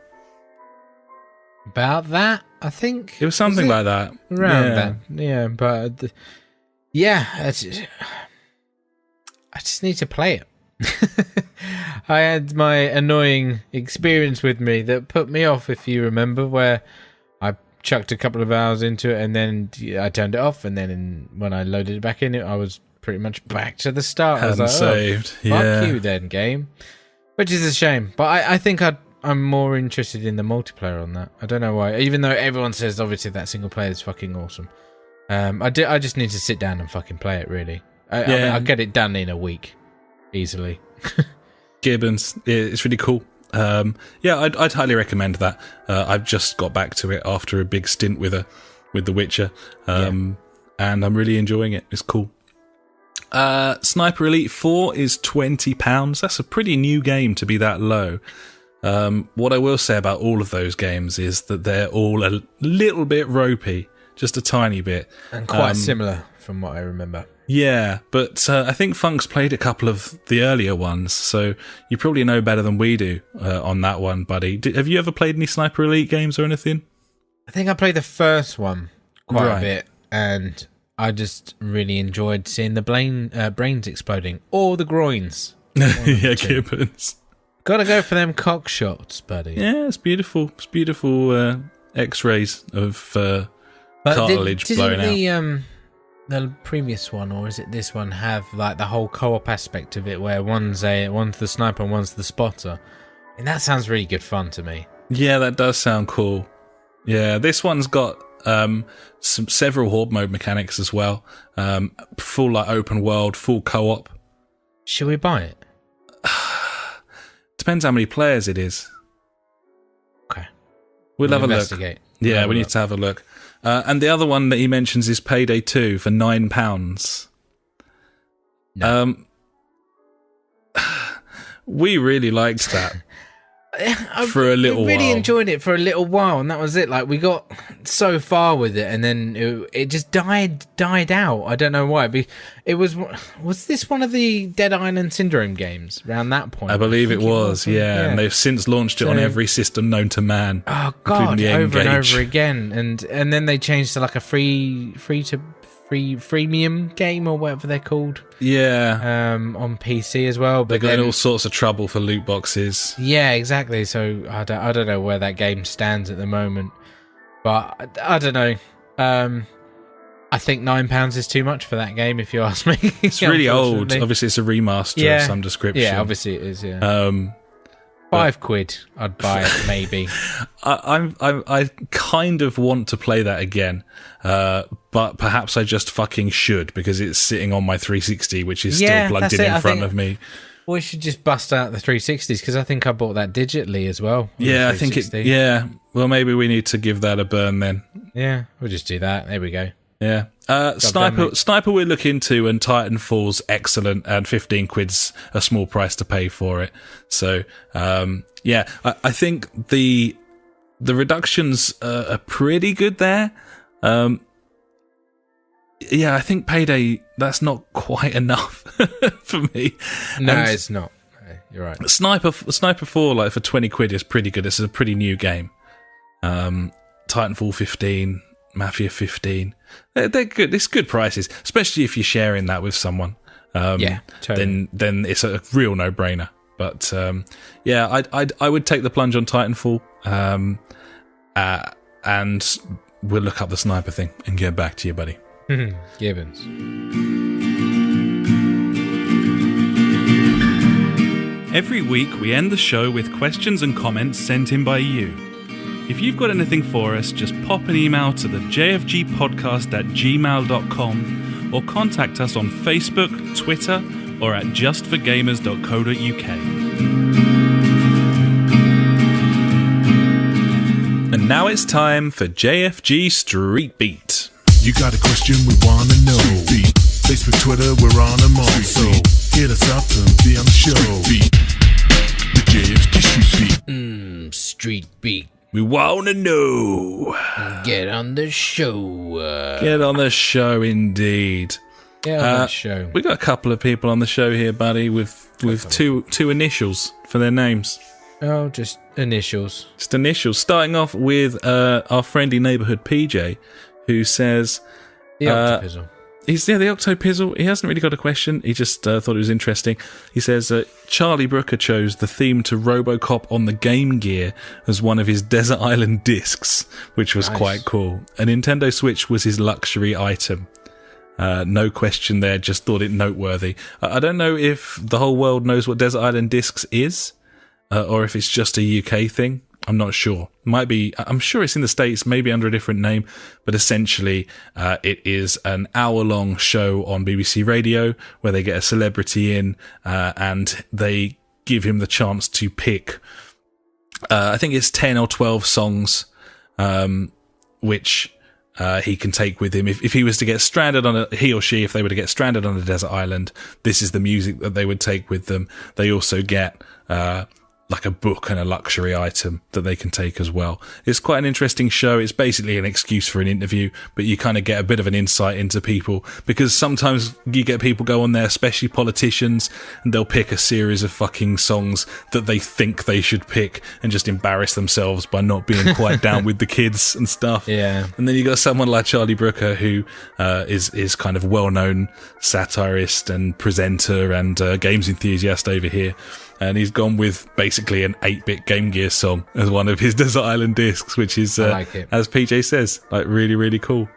About that, I think. It was something like that. Around that. Yeah, but... I just need to play it. I had my annoying experience with me that put me off, if you remember, where I chucked a couple of hours into it and then I turned it off, and then when I loaded it back in, I was pretty much back to the start. I was like, saved. Fuck you then, game. Which is a shame. But I think I'm more interested in the multiplayer on that. I don't know why. Even though everyone says, obviously, that single player is fucking awesome. I just need to sit down and fucking play it, really. I'll get it done in a week. Easily. Gibbons, it's really cool. I'd highly recommend that. I've just got back to it after a big stint with The Witcher, and I'm really enjoying it. It's cool. Sniper Elite 4 is £20. That's a pretty new game to be that low. What I will say about all of those games is that they're all a little bit ropey, just a tiny bit, and quite similar from what I remember. Yeah, but I think Funk's played a couple of the earlier ones, so you probably know better than we do on that one, buddy. Have you ever played any Sniper Elite games or anything? I think I played the first one quite a bit, and I just really enjoyed seeing the brains exploding, or the groins. Yeah, Gibbons. Gotta go for them cock shots, buddy. Yeah, it's beautiful. It's beautiful X-rays of cartilage blowing out. The previous one, or is it this one, have like the whole co-op aspect of it where one's the sniper and one's the spotter, and that sounds really good fun to me. Yeah, that does sound cool. Yeah, this one's got several horde mode mechanics as well. Full like open world, full co-op. Should we buy it? Depends how many players it is. Okay, we'll have investigate. A look. Yeah, we need to have a look. And the other one that he mentions is Payday 2 for £9. No. We really liked that for a little while. I really enjoyed it for a little while, and that was it. Like, we got so far with it, and then it just died out. I don't know why. It was this one of the Dead Island Syndrome games around that point? I believe it was, yeah. And they've since launched it on every system known to man. Oh god, over and over again, and then they changed to like a freemium game or whatever they're called. Yeah. On PC as well. But they got in all sorts of trouble for loot boxes. Yeah, exactly. So I don't know where that game stands at the moment. But I don't know. I think £9 is too much for that game, if you ask me. It's really old. Obviously, it's a remaster of some description. Yeah, obviously it is, yeah. £5, I'd buy it, maybe. I kind of want to play that again, but perhaps I just fucking should, because it's sitting on my 360, which is still plugged in front of me. We should just bust out the 360s, because I think I bought that digitally as well. Yeah, I think it. Yeah, well, maybe we need to give that a burn then. Yeah, we'll just do that. There we go. Yeah. Sniper we'll look into, and Titanfall's excellent, and 15 quid's a small price to pay for it. So, I think the reductions are pretty good there. I think Payday, that's not quite enough for me. No, it's not. You're right. Sniper 4, like for 20 quid, is pretty good. This is a pretty new game. Titanfall 15, Mafia 15. They're good. It's good prices, especially if you're sharing that with someone. Totally. Then it's a real no-brainer. But I would take the plunge on Titanfall, and we'll look up the sniper thing and get back to you, buddy. Gibbons. Every week we end the show with questions and comments sent in by you. If you've got anything for us, just pop an email to the jfgpodcast@gmail.com or contact us on Facebook, Twitter, or at justforgamers.co.uk. And now it's time for JfG Street Beat. You got a question we want to know. Street Beat. Facebook, Twitter, we're on them all. So hit us up and be on the show. Street Beat. The JfG Street Beat. Street Beat. We want to know. Get on the show. Get on the show, indeed. Get on the show. We got a couple of people on the show here, buddy, with two initials for their names. Oh, just initials. Just initials. Starting off with our friendly neighbourhood PJ, who says... The Octopizzle. The Octopizzle. He hasn't really got a question. He just thought it was interesting. He says Charlie Brooker chose the theme to RoboCop on the Game Gear as one of his Desert Island discs, which was quite cool. A Nintendo Switch was his luxury item. No question there, just thought it noteworthy. I don't know if the whole world knows what Desert Island discs is, or if it's just a UK thing. I'm not sure. Might be. I'm sure it's in the States, maybe under a different name, but essentially it is an hour-long show on BBC Radio where they get a celebrity in and they give him the chance to pick, I think it's 10 or 12 songs, which he can take with him. If he was to get stranded he or she, if they were to get stranded on a desert island, this is the music that they would take with them. They also get like a book and a luxury item that they can take as well. It's quite an interesting show. It's basically an excuse for an interview, but you kind of get a bit of an insight into people, because sometimes you get people go on there, especially politicians, and they'll pick a series of fucking songs that they think they should pick and just embarrass themselves by not being quite down with the kids and stuff. Yeah. And then you got someone like Charlie Brooker, who is kind of well-known satirist and presenter and games enthusiast over here. And he's gone with basically an 8-bit Game Gear song as one of his Desert Island discs, which is, like it. As PJ says, like really, really cool.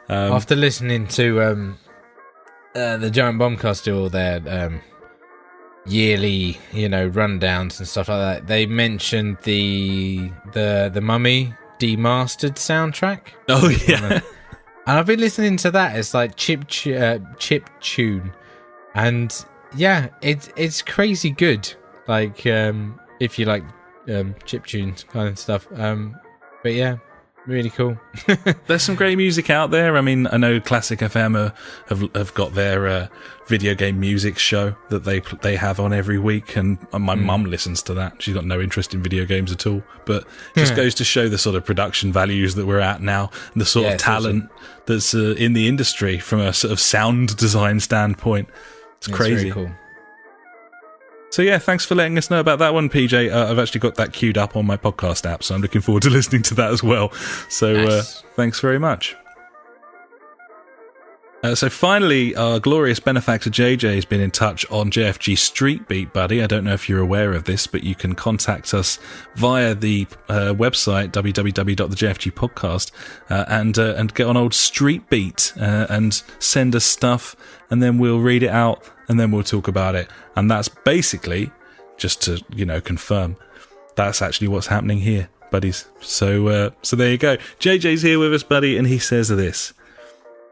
After listening to the Giant Bombcast do all their yearly, rundowns and stuff like that, they mentioned the Mummy Demastered soundtrack. Oh yeah, and I've been listening to that. It's like chip tune, and yeah, it's crazy good. Like, if you like chip tunes kind of stuff. But yeah, really cool. There's some great music out there. I mean, I know Classic FM have got their video game music show that they have on every week, and my mum listens to that. She's got no interest in video games at all, but it just goes to show the sort of production values that we're at now, and the sort of talent that's in the industry from a sort of sound design standpoint. It's crazy. Very cool. So yeah, thanks for letting us know about that one, PJ. I've actually got that queued up on my podcast app, so I'm looking forward to listening to that as well. So nice. Thanks very much. So finally, our glorious benefactor JJ has been in touch on JfG Street Beat, buddy. I don't know if you're aware of this, but you can contact us via the website, www.thejfgpodcast, and get on old Street Beat and send us stuff, and then we'll read it out, and then we'll talk about it. And that's basically, just to, confirm, that's actually what's happening here, buddies. So there you go. JJ's here with us, buddy, and he says this.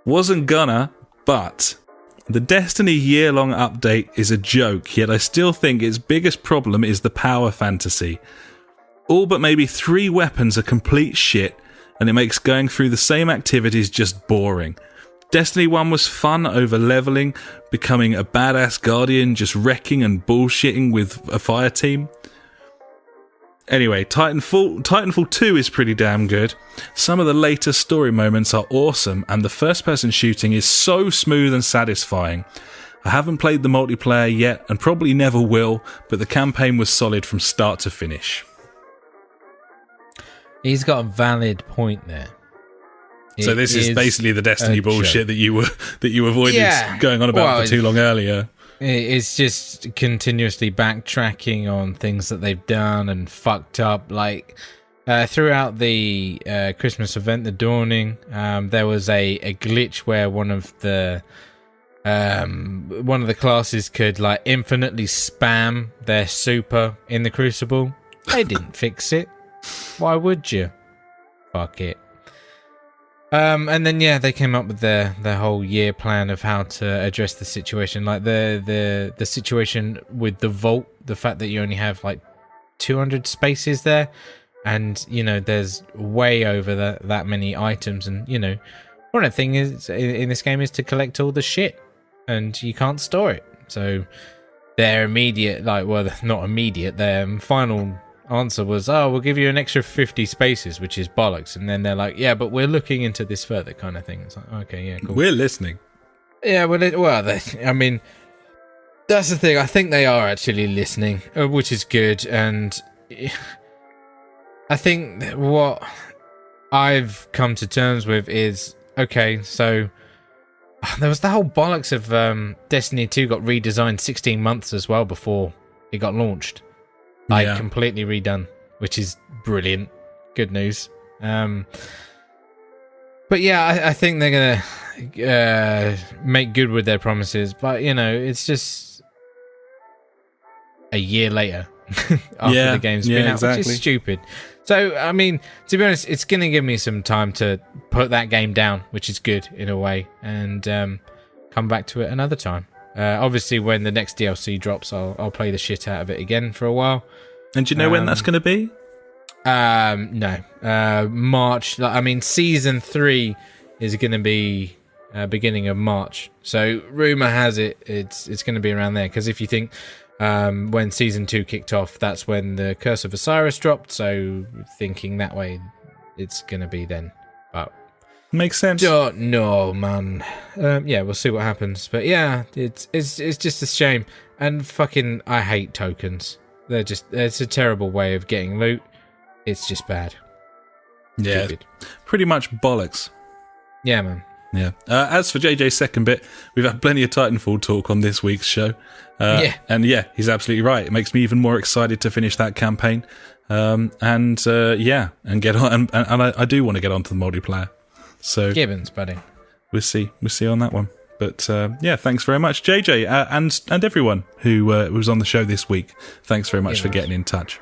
Wasn't gonna, but the Destiny year-long update is a joke, yet I still think its biggest problem is the power fantasy. All but maybe 3 weapons are complete shit, and it makes going through the same activities just boring. Destiny 1 was fun over leveling, becoming a badass guardian, just wrecking and bullshitting with a fire team. Anyway, Titanfall 2 is pretty damn good. Some of the later story moments are awesome, and the first-person shooting is so smooth and satisfying. I haven't played the multiplayer yet, and probably never will, but the campaign was solid from start to finish. He's got a valid point there. So this is basically the Destiny bullshit that you avoided going on about for too long earlier. It's just continuously backtracking on things that they've done and fucked up. Like throughout the Christmas event, the Dawning, there was a glitch where one of the classes could like infinitely spam their super in the Crucible. They didn't fix it. Why would you? Fuck it. And then they came up with their whole year plan of how to address the situation, like the situation with the vault, the fact that you only have like 200 spaces there, and there's way over that many items, and one of the things in this game is to collect all the shit, and you can't store it. So their immediate, their final answer was, "Oh, we'll give you an extra 50 spaces," which is bollocks. And then they're like, "Yeah, but we're looking into this further," kind of thing. It's like, okay, yeah, cool. We're listening. Yeah, I mean, that's the thing. I think they are actually listening, which is good. And I think what I've come to terms with is, okay, so there was the whole bollocks of Destiny 2 got redesigned 16 months as well before it got launched. Like, completely redone, which is brilliant. Good news. But yeah, I think they're going to make good with their promises. But, you know, it's just a year later after the game's been out, which is stupid. So, I mean, to be honest, it's going to give me some time to put that game down, which is good in a way, and come back to it another time. Obviously, when the next DLC drops, I'll play the shit out of it again for a while. And do you know when that's going to be? No. March. I mean, Season 3 is going to be beginning of March. So, rumour has it, it's going to be around there. Because if you think... when Season 2 kicked off, that's when the Curse of Osiris dropped, so thinking that way, it's gonna be then. But makes sense. No, man. Yeah, we'll see what happens. But yeah, it's just a shame. And fucking, I hate tokens. It's a terrible way of getting loot. It's just bad. Yeah, stupid. Pretty much bollocks. Yeah, man. Yeah. As for JJ's second bit, we've had plenty of Titanfall talk on this week's show. And yeah, he's absolutely right. It makes me even more excited to finish that campaign. And get on. And I do want to get onto the multiplayer. So Gibbons, buddy. We'll see on that one. But thanks very much, JJ, and everyone who was on the show this week. Thanks very much for getting in touch.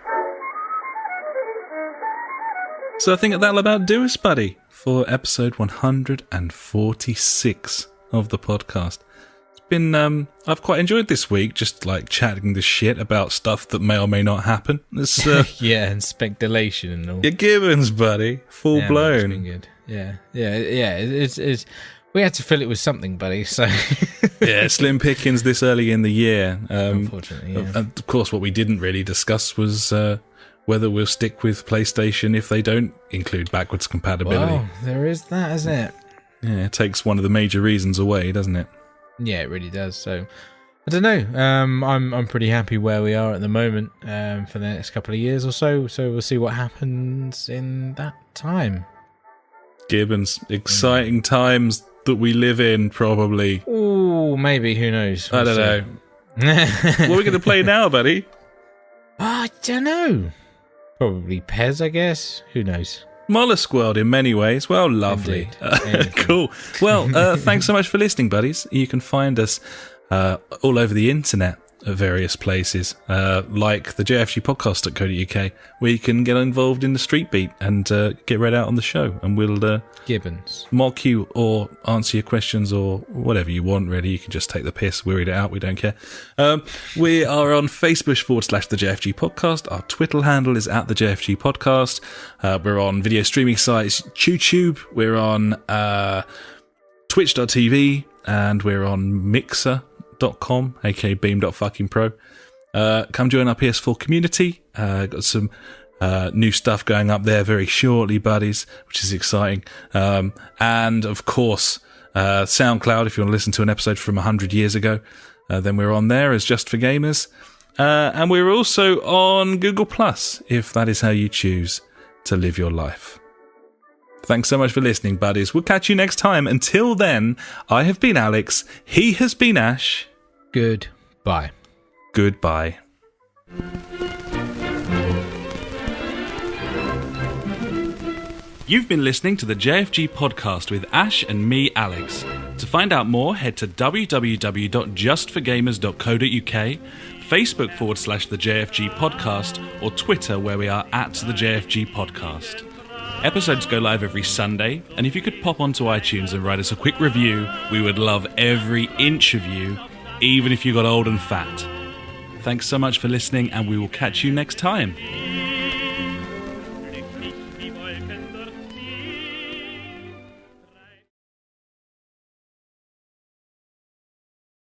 So I think that'll about do us, buddy, for episode 146 of the podcast. It's been, I've quite enjoyed this week, just like chatting this shit about stuff that may or may not happen. It's, and speculation and all. Your Gibbons, buddy. Full blown. It's been good. Yeah. It's we had to fill it with something, buddy, so... Yeah, slim pickings this early in the year. Unfortunately, yeah. And of course, what we didn't really discuss was... whether we'll stick with PlayStation if they don't include backwards compatibility. Well, there is that, isn't it? Yeah, it takes one of the major reasons away, doesn't it? Yeah, it really does. So, I don't know. I'm pretty happy where we are at the moment for the next couple of years or so. So we'll see what happens in that time. Gibbons, exciting times that we live in, probably. Ooh, maybe. Who knows? I don't know. What are we going to play now, buddy? I don't know. Probably Pez, I guess. Who knows? Mollusk World in many ways. Well, lovely. Cool. Well, thanks so much for listening, buddies. You can find us all over the internet at various places, like the JfG podcast.co.uk, where you can get involved in the street beat and get read out on the show, and we'll Gibbons mock you or answer your questions or whatever you want, really. You can just take the piss, we read it out, we don't care. We are on Facebook /the JfG podcast. Our Twitter handle is @the JfG podcast. We're on video streaming sites YouTube, we're on twitch.tv, and we're on Mixer.com, aka beam.fucking-pro. Come join our PS4 community. Got some new stuff going up there very shortly, buddies, which is exciting. And of course, SoundCloud, if you want to listen to an episode from 100 years ago, then we're on there as Just for Gamers. And we're also on Google Plus, if that is how you choose to live your life. Thanks so much for listening, buddies. We'll catch you next time. Until then, I have been Alex. He has been Ash. Goodbye. Goodbye. You've been listening to the JfG podcast with Ash and me, Alex. To find out more, head to www.justforgamers.co.uk, Facebook /the JfG podcast, or Twitter, where we are @the JfG podcast. Episodes go live every Sunday, and if you could pop onto iTunes and write us a quick review, we would love every inch of you, even if you got old and fat. Thanks so much for listening, and we will catch you next time.